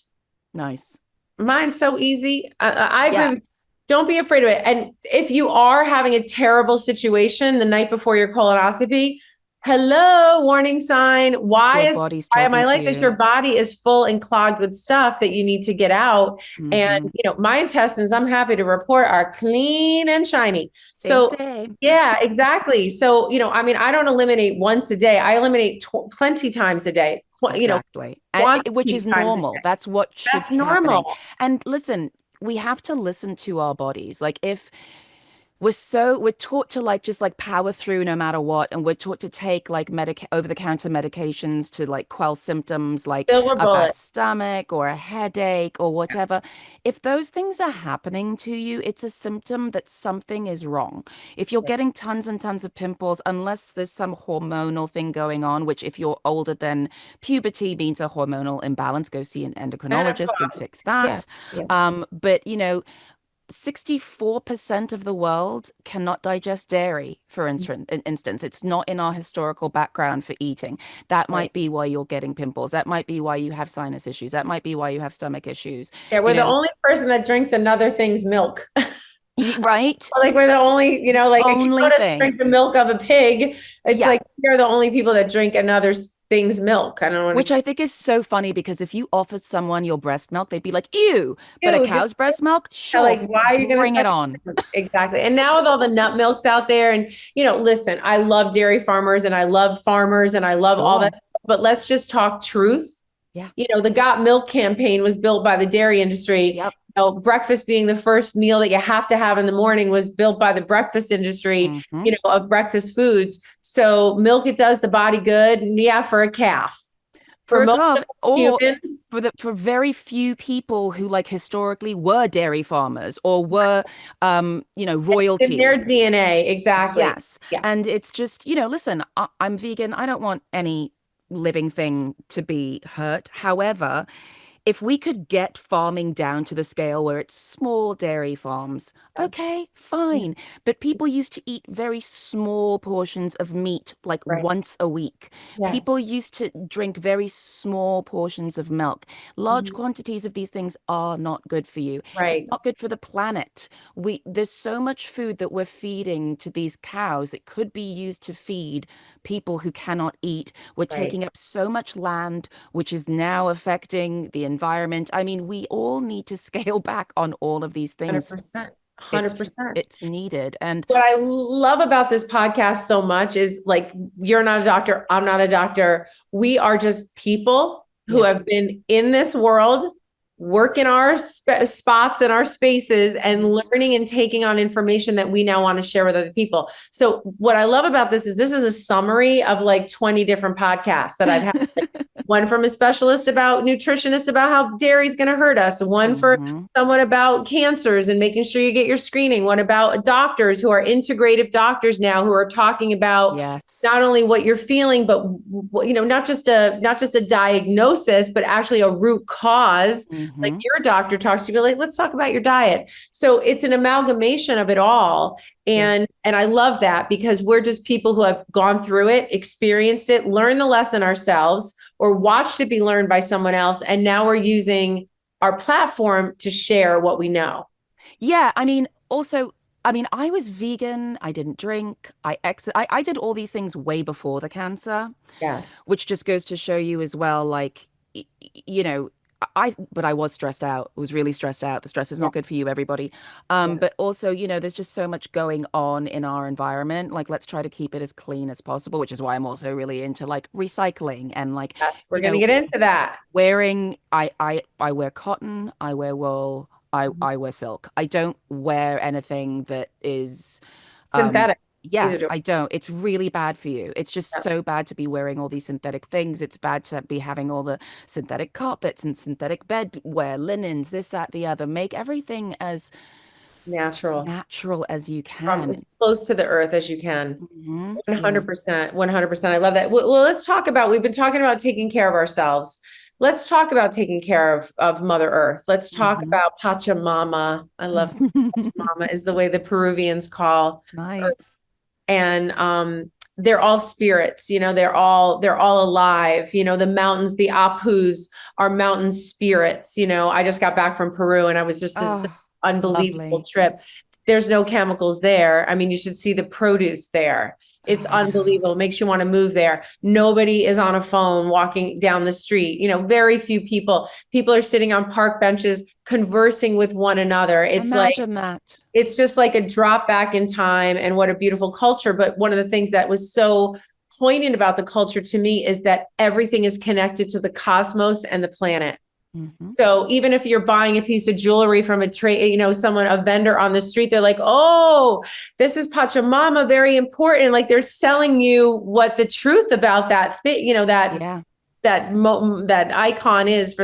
Nice. Mine's so easy. I Yeah. agree. Don't be afraid of it. And if you are having a terrible situation the night before your colonoscopy, hello, warning sign. Your body's Why am I talking to like this? Your you. body is full and clogged with stuff that you need to get out. And, Mm-hmm. my intestines, I'm happy to report, are clean and shiny. Same, So, same. yeah, exactly. So, I don't eliminate once a day. I eliminate plenty times a day, Exactly. Which quantity is times a normal. day. That's what should That's be happening. normal. And listen, we have to listen to our bodies. Like if we're taught to like just like power through no matter what, and we're taught to take like medic over-the-counter medications to like quell symptoms like Silver a bad bullet. stomach or a headache or whatever. If those things are happening to you, it's a symptom that something is wrong. If you're getting tons and tons of pimples, unless there's some hormonal thing going on, which if you're older than puberty means a hormonal imbalance, go see an endocrinologist and Menopause. fix Yeah. that. Yeah. But 64% of the world cannot digest dairy, for instance. It's not in our historical background for eating. That Right. might be why you're getting pimples. That might be why you have sinus issues. That might be why you have stomach issues. Yeah, You we're the know, only person that drinks another thing's milk. right? Like we're the only, like a cow Only doesn't thing. drink the milk of a pig. It's Yeah. like we're the only people that drink another thing's milk. I don't Which understand. I think is so funny because if you offer someone your breast milk, they'd be like, ew, but a Ew, just cow's breast milk? Sure, like why are you going to bring it suck on. it? Exactly. And now with all the nut milks out there, and listen, I love dairy farmers and I love farmers and I love all that Sure. stuff, but let's just talk truth. Yeah. The Got Milk campaign was built by the dairy industry. Yep. Breakfast being the first meal that you have to have in the morning was built by the breakfast industry, Hmm. of breakfast foods. So milk, it does the body good. And yeah, for a calf. For For a most calf, of us or humans, for very few people who like historically were dairy farmers or were in their royalty. DNA, exactly. Yes. Yeah. And it's just, listen, I'm vegan. I don't want any living thing to be hurt. However, if we could get farming down to the scale where it's small dairy farms, Yes. okay, Yeah. fine. But people used to eat very small portions of meat, like Right. once a week. People Yes. used to drink very small portions of milk. Large Mhm. quantities of these things are not good for you. It's Right. not good for the planet. There's so much food that we're feeding to these cows that could be used to feed people who cannot eat. We're Right. taking up so much land, which is now affecting the environment. I mean, we all need to scale back on all of these things. 100%. It's just, 100%. it's needed. And What I love about this podcast so much is like, you're not a doctor. I'm not a doctor. We are just people who yeah, have been in this world, work in our spots and our spaces, and learning and taking on information that we now want to share with other people. So, what I love about this is a summary of like 20 different podcasts that I've had. One from a specialist about nutritionist about how dairy is going to hurt us. One for mhm, someone about cancers and making sure you get your screening. One about doctors who are integrative doctors now who are talking about yes, not only what you're feeling, but not just a diagnosis, but actually a root cause. Like hmm, your doctor talks to you, like, let's talk about your diet. So it's an amalgamation of it all. yeah. And I love that because we're just people who have gone through it, experienced it, learned the lesson ourselves, or watched it be learned by someone else. And now we're using our platform to share what we know. Yeah, I mean, also, I mean, I was vegan. I didn't drink. I did all these things way before the cancer, Yes. which just goes to show you as well, like, you know, but I was stressed out. I was really stressed out. The stress is Yeah. not good for you, everybody. Yeah. But also, there's just so much going on in our environment. Like, let's try to keep it as clean as possible, which is why I'm also really into like recycling and like, Yes. We're you going to know, get into that. wearing, I wear cotton, I wear wool, I wear silk. I don't wear anything that is um Synthetic. yeah, Either do. I don't. It's really bad for you. It's just Yeah. so bad to be wearing all these synthetic things. It's bad to be having all the synthetic carpets and synthetic bed wear, linens, this, that, the other. Make everything as Natural. natural as you From can. as close to the earth as you can. Yeah. 100%. 100%. I love that. Well, let's talk about, we've been talking about taking care of ourselves. let's talk about taking care of Mother Earth. Let's talk Hmm. about Pachamama. I love Pachamama is the way the Peruvians call Nice. and they're all spirits, they're all alive. The mountains, the Apus are mountain spirits. I just got back from Peru and I was just this Oh, unbelievable lovely. trip. There's no chemicals there. I mean, you should see the produce there. It's I know. unbelievable. It makes you want to move there. Nobody is on a phone walking down the street. Very few people are sitting on park benches conversing with one another. Imagine that. It's just like a drop back in time, and what a beautiful culture. But one of the things that was so poignant about the culture to me is that everything is connected to the cosmos and the planet. Hmm. So even if you're buying a piece of jewelry from a trade, a vendor on the street, they're like, oh, this is Pachamama, very important. Like they're selling you what the truth about that thing, Yeah. that icon is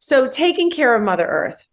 so taking care of Mother Earth.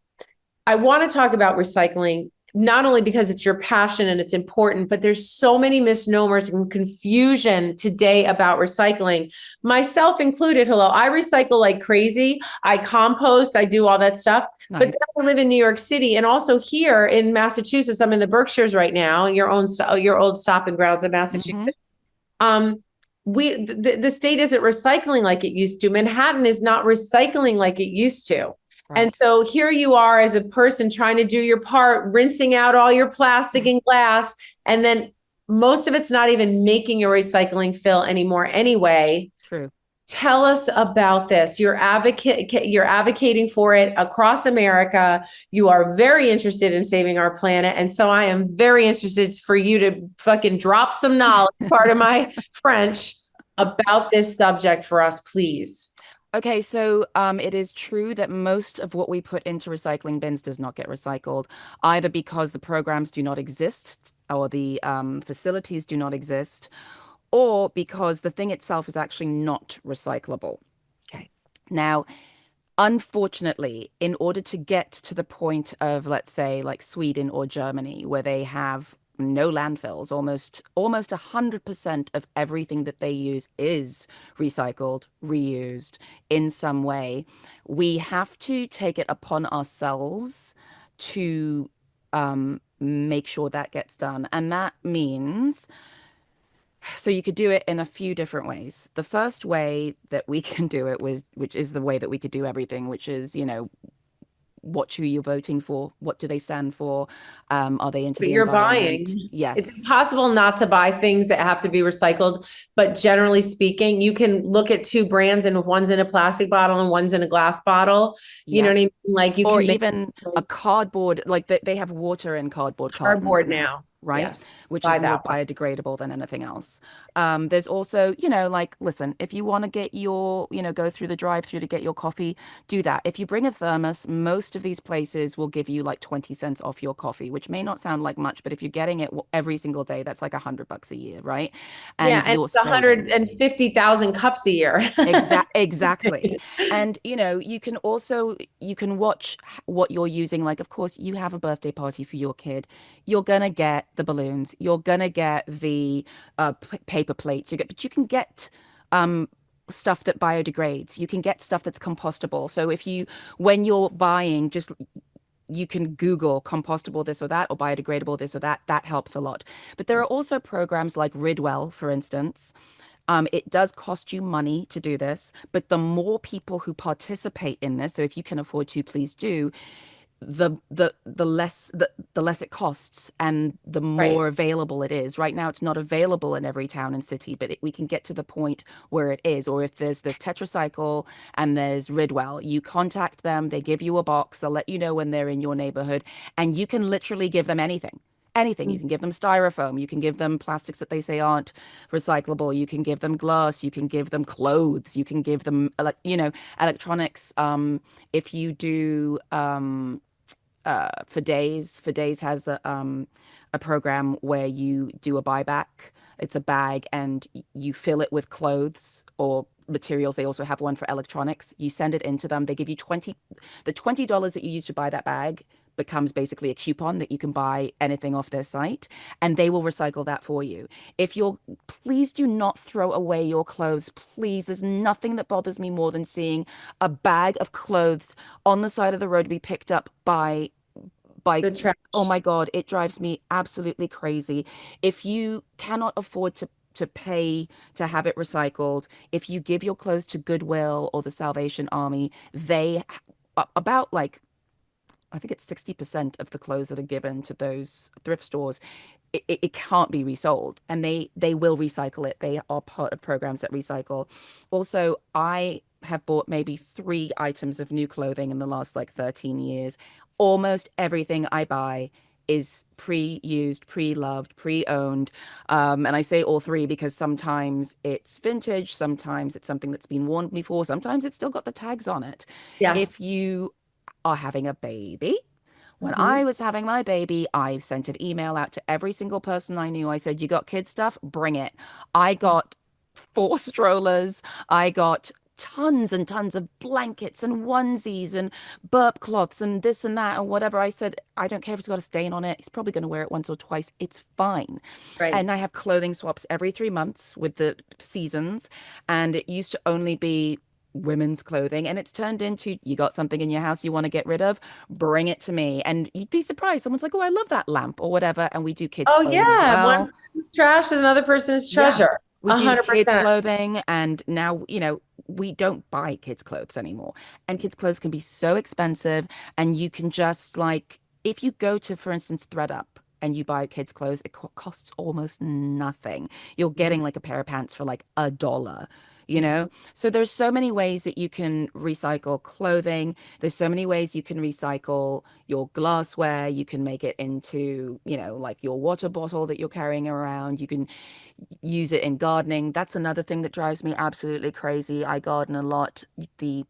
I want to talk about recycling, not only because it's your passion and it's important, but there's so many misnomers and confusion today about recycling, myself included. Hello, I recycle like crazy. I compost, I do all that stuff. But then Nice. I live in New York City and also here in Massachusetts. I'm in the Berkshires right now, your old stopping grounds in Hmm. Massachusetts. Um, the state isn't recycling like it used to. Manhattan is not recycling like it used to. And Right. so here you are as a person trying to do your part, rinsing out all your plastic and glass. And then most of it's not even making a recycling fill anymore anyway. True. Tell us about this. You're advocating for it across America. You are very interested in saving our planet. And so I am very interested for you to fucking drop some knowledge, part of my French, about this subject for us, please. Okay, so it is true that most of what we put into recycling bins does not get recycled, either because the programs do not exist or the facilities do not exist, or because the thing itself is actually not recyclable. Okay. Now, unfortunately, in order to get to the point of, let's say, like Sweden or Germany, where they have no landfills, almost 100% of everything that they use is recycled, reused in some way. We have to take it upon ourselves to make sure that gets done. And that means so you could do it in a few different ways. The first way that we can do it which is the way that we could do everything, which is, what are you voting for? What do they stand for? Are they into But the you're environment? buying. It's Yes. impossible not to buy things that have to be recycled. But generally speaking, you can look at two brands and one's in a plastic bottle and one's in a glass bottle. You know Yeah. what I mean? Like you Or can make even a those cardboard, like they have water in cardboard cartons cardboard now, now. right? Yes, Which buy is more that one. biodegradable than anything else. There's also, like, listen, if you want to get go through the drive-through to get your coffee, do that. If you bring a thermos, most of these places will give you like 20 cents off your coffee, which may not sound like much, but if you're getting it every single day, that's like $100 a year, right? Yeah, And and you're it's saving. 150,000 cups a year. Exactly. And you can watch what you're using. Like, of course, you have a birthday party for your kid. You're gonna get the balloons. You're gonna get the paper plates. But you can get um stuff that biodegrades. You can get stuff that's compostable. So when you're buying, just you can Google compostable this or that or biodegradable this or that. That helps a lot. But there are also programs like Ridwell, for instance. It does cost you money to do this, but the more people who participate in this, so if you can afford to, please do, the less it costs and the Right. more available it is. Right now, it's not available in every town and city, but we can get to the point where it is. Or if there's this Tetracycle and there's Ridwell, you contact them, they give you a box, they'll let you know when they're in your neighborhood, and you can literally give them anything. Anything. You can give them styrofoam. You can give them plastics that they say aren't recyclable. You can give them glass. You can give them clothes. You can give them, electronics. If you do for days has a program where you do a buyback. It's a bag and you fill it with clothes or materials. They also have one for electronics. You send it into them. They give you the $20 that you use to buy that bag becomes basically a coupon that you can buy anything off their site, and they will recycle that for you. Please do not throw away your clothes. Please, there's nothing that bothers me more than seeing a bag of clothes on the side of the road to be picked up by The oh trash. my God, it drives me absolutely crazy. If you cannot afford to pay to have it recycled, if you give your clothes to Goodwill or the Salvation Army, about like I think it's 60% of the clothes that are given to those thrift stores, it can't be resold, and they will recycle it. They are part of programs that recycle. Also, I have bought maybe 3 items of new clothing in the last like 13 years. Almost everything I buy is pre-used, pre-loved, pre-owned. And I say all three because sometimes it's vintage, sometimes it's something that's been worn before, sometimes it's still got the tags on it. If Yes. you are having a baby, when Hmm. I was having my baby, I sent an email out to every single person I knew. I said, "You got kid stuff? Bring it." I got 4 strollers. I got tons and tons of blankets and onesies and burp cloths and this and that and whatever. I said, "I don't care if it's got a stain on it. He's probably going to wear it once or twice. It's fine." And I Right. have clothing swaps every 3 months with the seasons. And it used to only be women's clothing, and it's turned into, you got something in your house you want to get rid of, bring it to me. And you'd be surprised. Someone's like, "Oh, I love that lamp," or whatever. And we do kids' Oh clothing as yeah. One well. person's trash is another person's Yeah. treasure. We A do hundred kids' percent. clothing, and now, we don't buy kids' clothes anymore. And kids' clothes can be so expensive, and you can just like, if you go to, for instance, ThreadUp and you buy kids' clothes, it costs almost nothing. You're getting like a pair of pants for like $1, you Mhm. know? So there's so many ways that you can recycle clothing. There's so many ways you can recycle your glassware. You can make it into, like your water bottle that you're carrying around. You can use it in gardening. That's another thing that drives me absolutely crazy. I garden a lot. The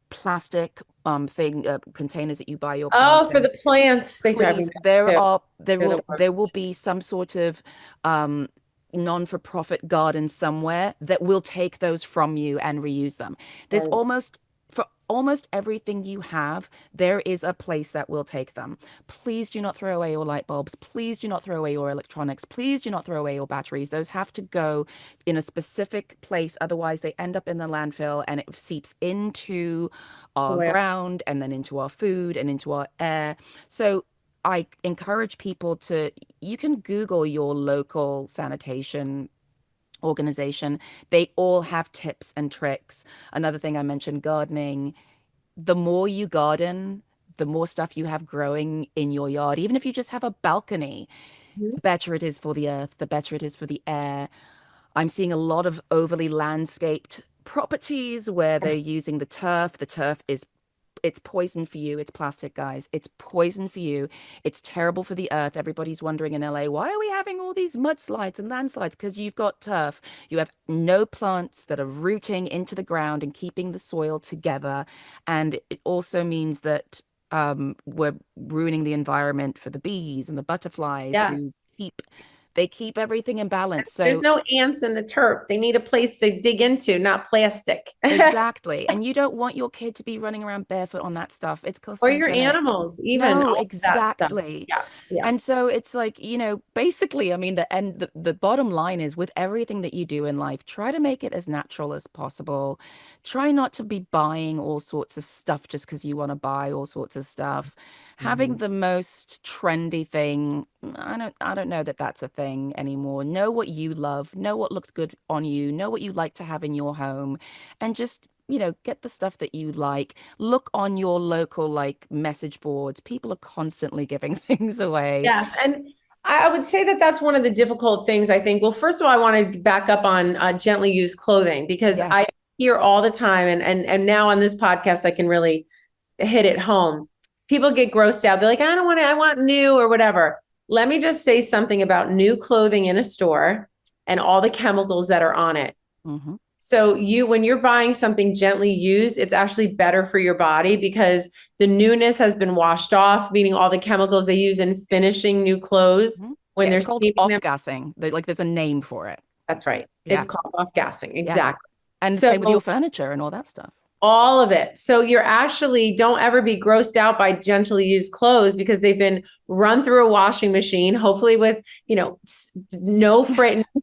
plastic containers that you buy your Oh, plants for in, the plants, they drive me please, nuts too. They're the there will worst. be some sort of um non-for-profit garden somewhere that will take those from you and reuse them. There's Right. almost For almost everything you have, there is a place that will take them. Please do not throw away your light bulbs. Please do not throw away your electronics. Please do not throw away your batteries. Those have to go in a specific place. Otherwise, they end up in the landfill, and it seeps into our Well, ground and then into our food and into our air. So I encourage people to, you can Google your local sanitation organization. They all have tips and tricks. Another thing I mentioned, gardening. The more you garden, the more stuff you have growing in your yard, even if you just have a balcony, mhm. the better it is for the earth, the better it is for the air. I'm seeing a lot of overly landscaped properties where they're using the turf. The turf is, it's poison for you. It's plastic, guys. It's poison for you. It's terrible for the earth. Everybody's wondering in LA, why are we having all these mudslides and landslides? Because you've got turf. You have no plants that are rooting into the ground and keeping the soil together. And it also means that we're ruining the environment for the bees and the butterflies who Yes. keep everything in balance. There's So no ants in the turf. They need a place to dig into, not plastic. exactly. And you don't want your kid to be running around barefoot on that stuff. It's Or your carcinogenic. animals, even No, all of that stuff. exactly. Yeah. Yeah. And so it's like, basically, I mean, the bottom line is, with everything that you do in life, try to make it as natural as possible. Try not to be buying all sorts of stuff just because you want to buy all sorts of stuff. Having Mhm. the most trendy thing, I don't know that that's a thing anymore. Know what you love, know what looks good on you, know what you like to have in your home, and just, get the stuff that you like. Look on your local like message boards. People are constantly giving things away. Yes. And I would say that that's one of the difficult things, I think. Well, first of all, I want to back up on gently used clothing because I Yes. hear all the time, and now on this podcast, I can really hit it home. People get grossed out. They're like, I don't want it, I want new or whatever. Let me just say something about new clothing in a store and all the chemicals that are on it. Hmm. So when you're buying something gently used, it's actually better for your body because the newness has been washed off, meaning all the chemicals they use in finishing new clothes Hmm. when Yeah, they're it's called steaming them. off-gassing. Like, there's a name for it. That's right. It's Yeah. called off gassing. Yeah. Exactly. And So same with your furniture and all that stuff. All of it. So you're actually, don't ever be grossed out by gently used clothes because they've been run through a washing machine, hopefully with, no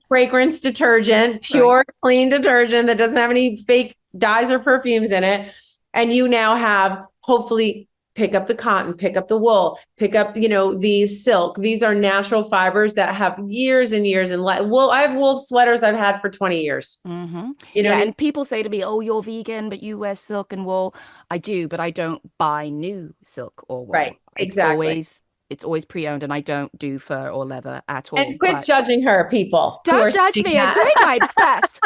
fragrance detergent, pure, clean detergent that doesn't have any fake dyes or perfumes in it. And you now have, hopefully, pick up the cotton, pick up the wool, pick up, the silk. These are natural fibers that have years and years and wool. I have wool sweaters I've had for 20 years. Mm-hmm. You know Yeah, what I mean? and people say to me, "Oh, you're vegan, but you wear silk and wool." I do, but I don't buy new silk or wool. Right. Exactly. It's always pre-owned, and I don't do fur or leather at all. And quit judging her, people who Don't are judge saying me. I'm that. doing my best.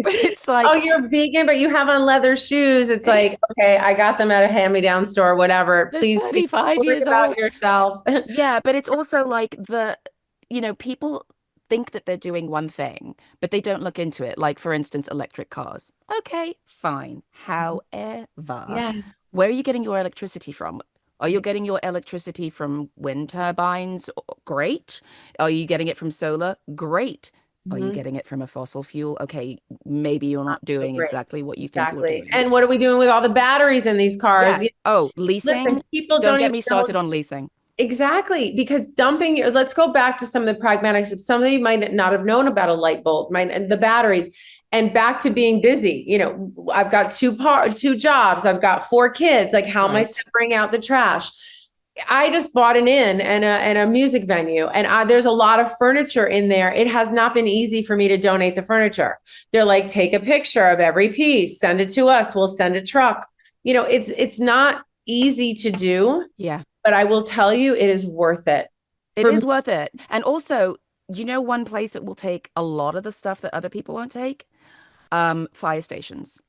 But it's like, Oh, you're vegan, but you have on leather shoes. It's like, okay, I got them at a hand-me-down store, whatever. they're Please be 35 worried years about old. yourself. Yeah, but it's also like people think that they're doing one thing, but they don't look into it. Like, for instance, electric cars. Okay, fine. However, Yes. where are you getting your electricity from? Are you getting your electricity from wind turbines? Great. Are you getting it from solar? Great. Are you Mhm. getting it from a fossil fuel? Okay, maybe you're not Not so doing great. exactly what you think you're Exactly. doing. And what are we doing with all the batteries in these cars? Yeah. Oh, Listen, leasing. people Don't don't get even me know. started on leasing. Exactly, because let's go back to some of the pragmatics. Some of you might not have known about a light bulb, and the batteries, and back to being busy. I've got two jobs. I've got 4 kids. Like, how am I Right. separating out the trash? I just bought an inn and a music venue, and there's a lot of furniture in there. It has not been easy for me to donate the furniture. They're like, take a picture of every piece, send it to us. We'll send a truck. It's not easy to do. Yeah. But I will tell you, it is worth it. It For is me, worth it. And also, one place that will take a lot of the stuff that other people won't take? Fire stations.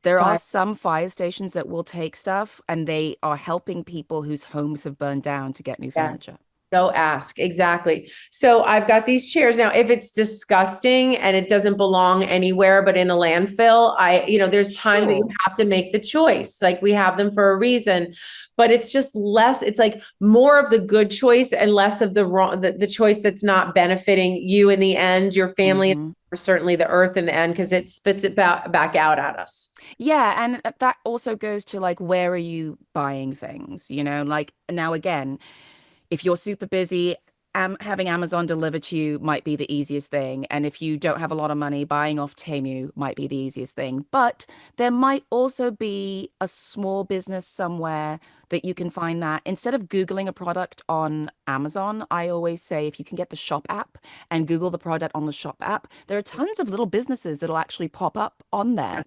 There are some fire stations that will take stuff and they are helping people whose homes have burned down to get new furniture. yes. Go ask. Exactly. So I've got these chairs now. If it's disgusting and it doesn't belong anywhere but in a landfill, there's times that you Sure. have to make the choice. Like, we have them for a reason, but it's just less, it's like more of the good choice and less of the wrong, the choice that's not benefiting you in the end, your family, Hmm. or certainly the earth in the end, because it spits it back out at us. Yeah, and that also goes to like, where are you buying things? Like now again, if you're super busy, having Amazon delivered to you might be the easiest thing. And if you don't have a lot of money, buying off Temu might be the easiest thing. But there might also be a small business somewhere that you can find that. Instead of Googling a product on Amazon, I always say if you can get the shop app and Google the product on the shop app, there are tons of little businesses that'll actually pop up on there,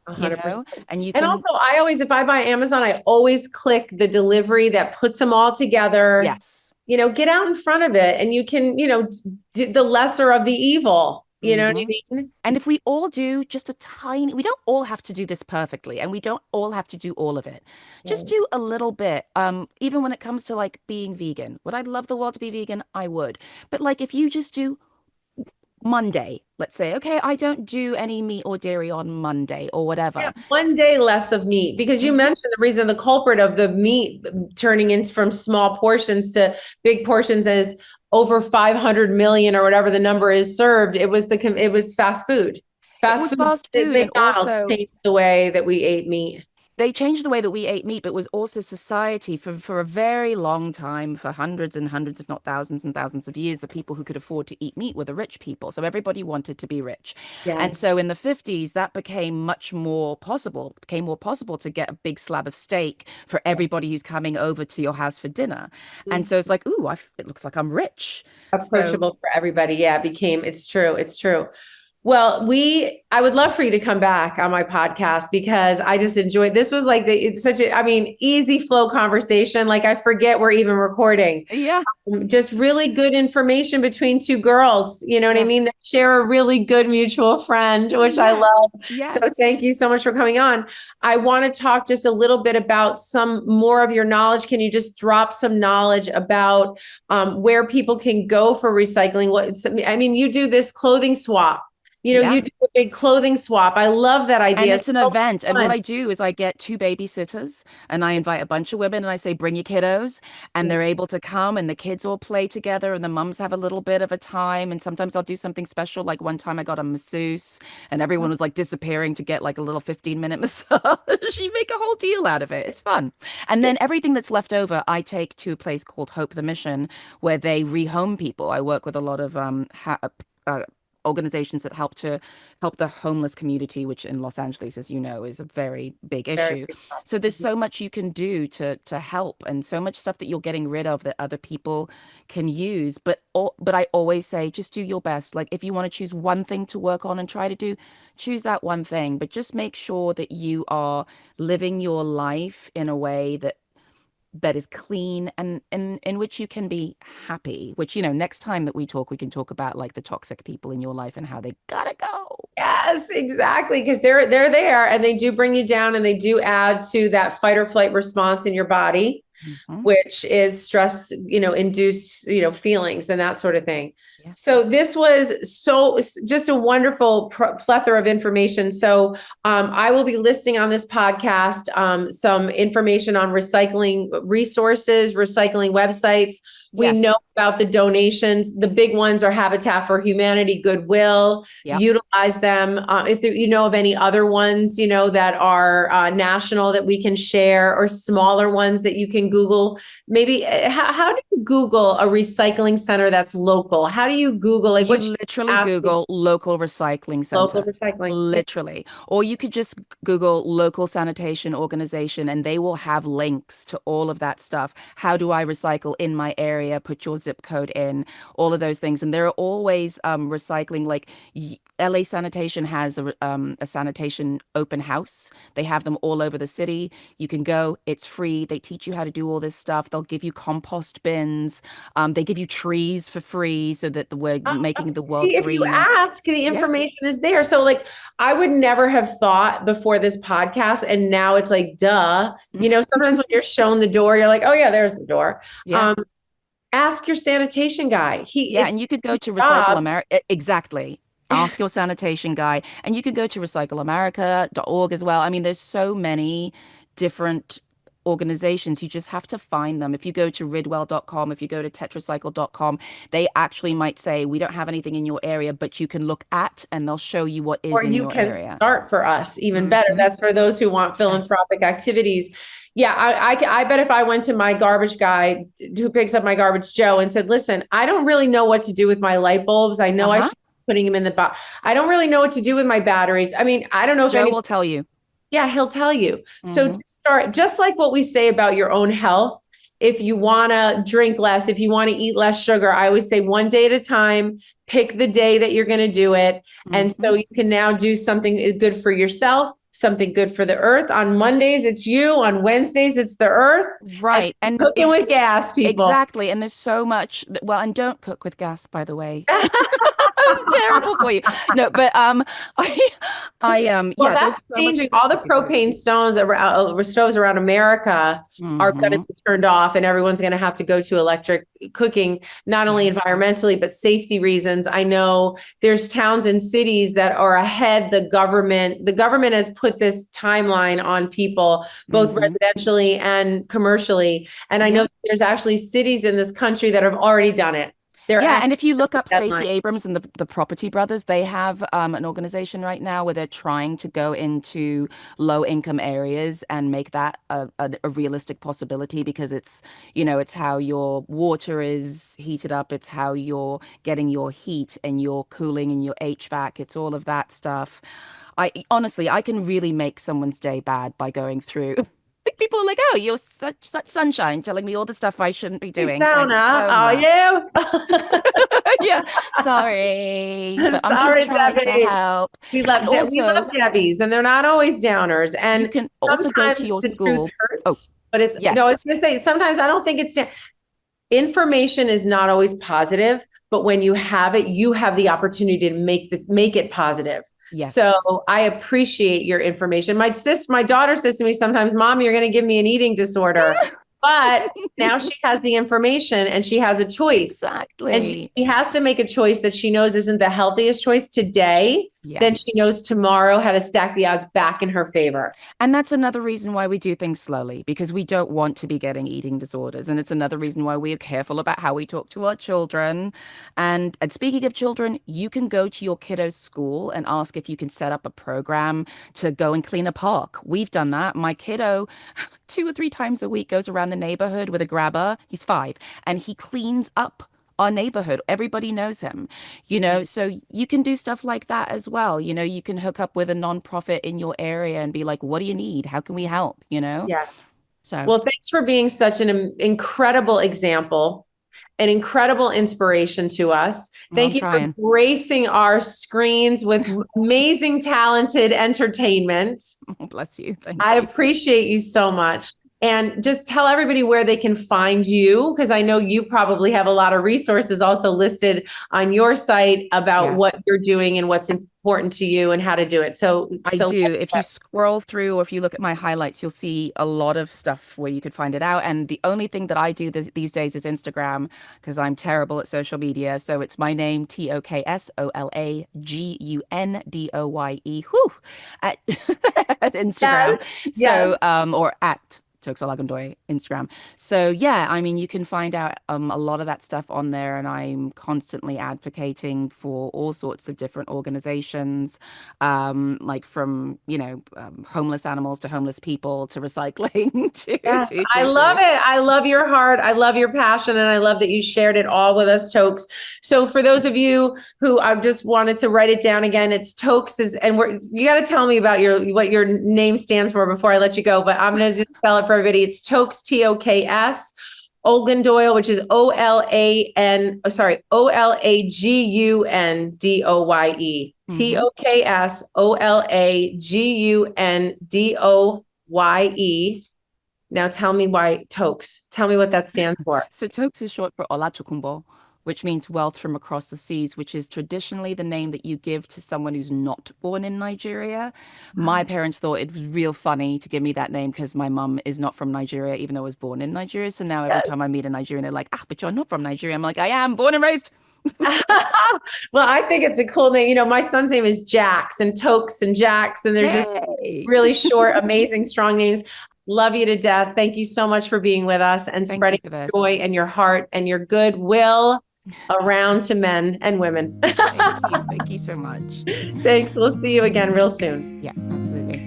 100%. and you And can, also, if I buy Amazon, I always click the delivery that puts them all together. yes. Get out in front of it, and you can, do the lesser of the evil. You know what I Hmm. mean? And if we all do just a tiny, we don't all have to do this perfectly, and we don't all have to do all of it. Just Right. do a little bit. Even when it comes to like being vegan, would I love the world to be vegan? I would. But like if you just do Monday, let's say, okay, I don't do any meat or dairy on Monday or Yeah, whatever. one day less of meat, because you Mhm. mentioned the reason, the culprit of the meat turning into from small portions to big portions is over 500 million or whatever the number is served. It was fast food. It Fast was food. fast food, and McDonald's also changed the way that we ate meat. they changed the way that we ate meat, but it was also society for a very long time, for hundreds and hundreds, if not thousands and thousands of years, the people who could afford to eat meat were the rich people. So everybody wanted to be rich. And Yes. so in the 50s, that became much more possible, became more possible to get a big slab of steak for everybody who's coming over to your house for dinner. And so it's like, ooh, it looks like I'm rich. So Approachable for everybody. Yeah, it's true. It's true. Well, I would love for you to come back on my podcast, because I just enjoyed, this was like it's such easy flow conversation. Like, I forget we're even recording. yeah, Just really good information between two girls, you know what I yeah. mean? That share a really good mutual friend, which I Yes, love. So yes. thank you so much for coming on. I want to talk just a little bit about some more of your knowledge. Can you just drop some knowledge about where people can go for recycling? You do this clothing swap. you Yeah. do a big clothing swap. I love that And idea. it's an So event. And what fun. I do is I get two babysitters and I invite a bunch of women and I say, bring your kiddos. And they're able to come and the kids all play together and the mums have a little bit of a time. And sometimes I'll do something special. Like one time I got a masseuse and everyone was like disappearing to get like a little 15-minute massage. You make a whole deal out of it. It's fun. And then everything that's left over, I take to a place called Hope the Mission, where they rehome people. I work with a lot of uh, organizations that help the homeless community, which in Los Angeles, as you know, is a very big Very issue. big So there's problem. so much you can do to help, and so much stuff that you're getting rid of that other people can use. But I always say, just do your best. Like if you want to choose one thing to work on and try to do, choose that one thing. But just make sure that you are living your life in a way that is clean and in which you can be happy, which, next time that we talk, we can talk about like the toxic people in your life and how they gotta go. Yes, exactly. Because they're there and they do bring you down and they do add to that fight or flight response in your body, Mhm. which is stress, induced, feelings and that sort of thing. Yeah. So this was just a wonderful plethora of information. So I will be listing on this podcast some information on recycling resources, recycling websites. We know Yes. about the donations. The big ones are Habitat for Humanity, Goodwill. Yep. Utilize them. If you know of any other ones, that are national that we can share, or smaller ones that you can Google. Maybe how do you Google a recycling center that's local? How do you Google like You what should you literally ask Google local recycling local center. recycling? Yeah. Literally. Or you could just Google local sanitation organization and they will have links to all of that stuff. How do I recycle in my area? Put your zip code in, all of those things. And there are always recycling, like LA Sanitation has a sanitation open house. They have them all over the city. You can go, it's free. They teach you how to do all this stuff. They'll give you compost bins. They give you trees for free so that we're making the world See, if you greener. ask, the Yeah. information is there. So, like, I would never have thought before this podcast, and now it's like, duh. Sometimes when you're shown the door, you're like, oh yeah, there's the door. Yeah. Ask your sanitation guy. Yeah. It's And you could go his to Recycle job. America. Exactly. Ask your sanitation guy. And you can go to recycleamerica.org as well. I mean, there's so many different organizations. You just have to find them. If you go to ridwell.com, if you go to tetracycle.com, they actually might say, we don't have anything in your area, but you can look at and they'll show you what is Or in you your can area. start for us even better. Hmm. That's for those who want Yes. philanthropic activities. Yeah, I bet if I went to my garbage guy who picks up my garbage, Joe, and said, listen, I don't really know what to do with my light bulbs. I know I Uh-huh. should be putting them in the box. I don't really know what to do with my batteries. I mean, I don't know if Joe any, will tell you. yeah, he'll tell you. So Hmm. start just like what we say about your own health. If you want to drink less, if you want to eat less sugar, I always say one day at a time, pick the day that you're going to do it. And Hmm. so you can now do something good for yourself, something good for the earth. On Mondays, it's you. On Wednesdays, it's the earth. And Right. And cooking with gas, people. exactly. And there's so much, well, and don't cook with gas, by the way. It's terrible for you. No, but I Well, yeah, that's there's so much changing. stuff All the you can do. propane stoves around America are going to Hmm. be turned off, and everyone's going to have to go to electric cooking, not only environmentally, but safety reasons. I know there's towns and cities that are ahead. The government has put this timeline on people, both Hmm. residentially and commercially. And I know Yeah. that there's actually cities in this country that have already done it. They're Yeah, ahead and if you of look the up deadline. Stacey Abrams and the Property Brothers, they have an organization right now where they're trying to go into low income areas and make that a realistic possibility because it's how your water is heated up, it's how you're getting your heat and your cooling and your HVAC, it's all of that stuff. I honestly, I can really make someone's day bad by going through. Like people are like, "Oh, you're such sunshine," telling me all the stuff I shouldn't be Hey, doing. Thanks Tona, so are much. you? Yeah, sorry, but I'm just Sorry, trying to Debbie. help. We And love also, Debbies, and they're not always downers. you And can also go to sometimes your the truth school. Oh, hurts, but it's no. I was yes. going to say sometimes I don't think it's information is not always positive, but when you have it, you have the opportunity to make it positive. So Yes. I appreciate your information. My daughter says to me sometimes, "Mom, you're going to give me an eating disorder." But now she has the information and she has a choice. Exactly. And she has to make a choice that she knows isn't the healthiest choice today. Yes. Then she knows tomorrow how to stack the odds back in her favor. And that's another reason why we do things slowly, because we don't want to be getting eating disorders. And it's another reason why we are careful about how we talk to our children. And speaking of children, you can go to your kiddo's school and ask if you can set up a program to go and clean a park. We've done that. My kiddo 2 or 3 times a week goes around the neighborhood with a grabber. He's 5 and he cleans up our neighborhood. Everybody knows him, so you can do stuff like that as well. You can hook up with a nonprofit in your area and be like, what do you need? How can we help? Yes. So, well, thanks for being such an incredible example, an incredible inspiration to us. Thank you for gracing our screens with amazing, talented entertainment. Oh, bless you. Thank I you. appreciate you so much. And just tell everybody where they can find you, because I know you probably have a lot of resources also listed on your site about what you're doing and what's important to you and how to do it. So I do. If you scroll through or if you look at my highlights, you'll see a lot of stuff where you could find it out. And the only thing that I do these days is Instagram, because I'm terrible at social media. So it's my name, TOKSOLAGUNDOYE, at, at Instagram. Yes. So, or at Toks Olagundoye Instagram. So yeah, I mean, you can find out a lot of that stuff on there, and I'm constantly advocating for all sorts of different organizations, like from homeless animals to homeless people to recycling. I love it. I love your heart. I love your passion, and I love that you shared it all with us, Toks. So for those of you who I just wanted to write it down again, it's Toks you got to tell me about what your name stands for before I let you go. But I'm going to just spell it for everybody. It's Toks, Toks, Olagundoye, which is Olagundoye, Toks, Olagundoye. Now tell me why Toks. Tell me what that stands for. So Toks is short for Olachukumbo, which means wealth from across the seas, which is traditionally the name that you give to someone who's not born in Nigeria. My parents thought it was real funny to give me that name because my mum is not from Nigeria, even though I was born in Nigeria. So now every time I meet a Nigerian, they're like, but you're not from Nigeria. I'm like, I am born and raised. Well, I think it's a cool name. My son's name is Jax, and Toks and Jax, and they're just really short, amazing, strong names. Love you to death. Thank you so much for being with us and spreading joy and your heart and your goodwill around to men and women. Thank you so much. Thanks. We'll see you again real soon. Yeah, absolutely.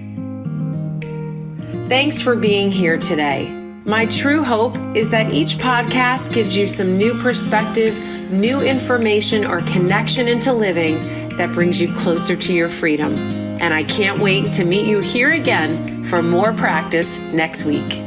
Thanks for being here today. My true hope is that each podcast gives you some new perspective, new information, or connection into living that brings you closer to your freedom. And I can't wait to meet you here again for more practice next week.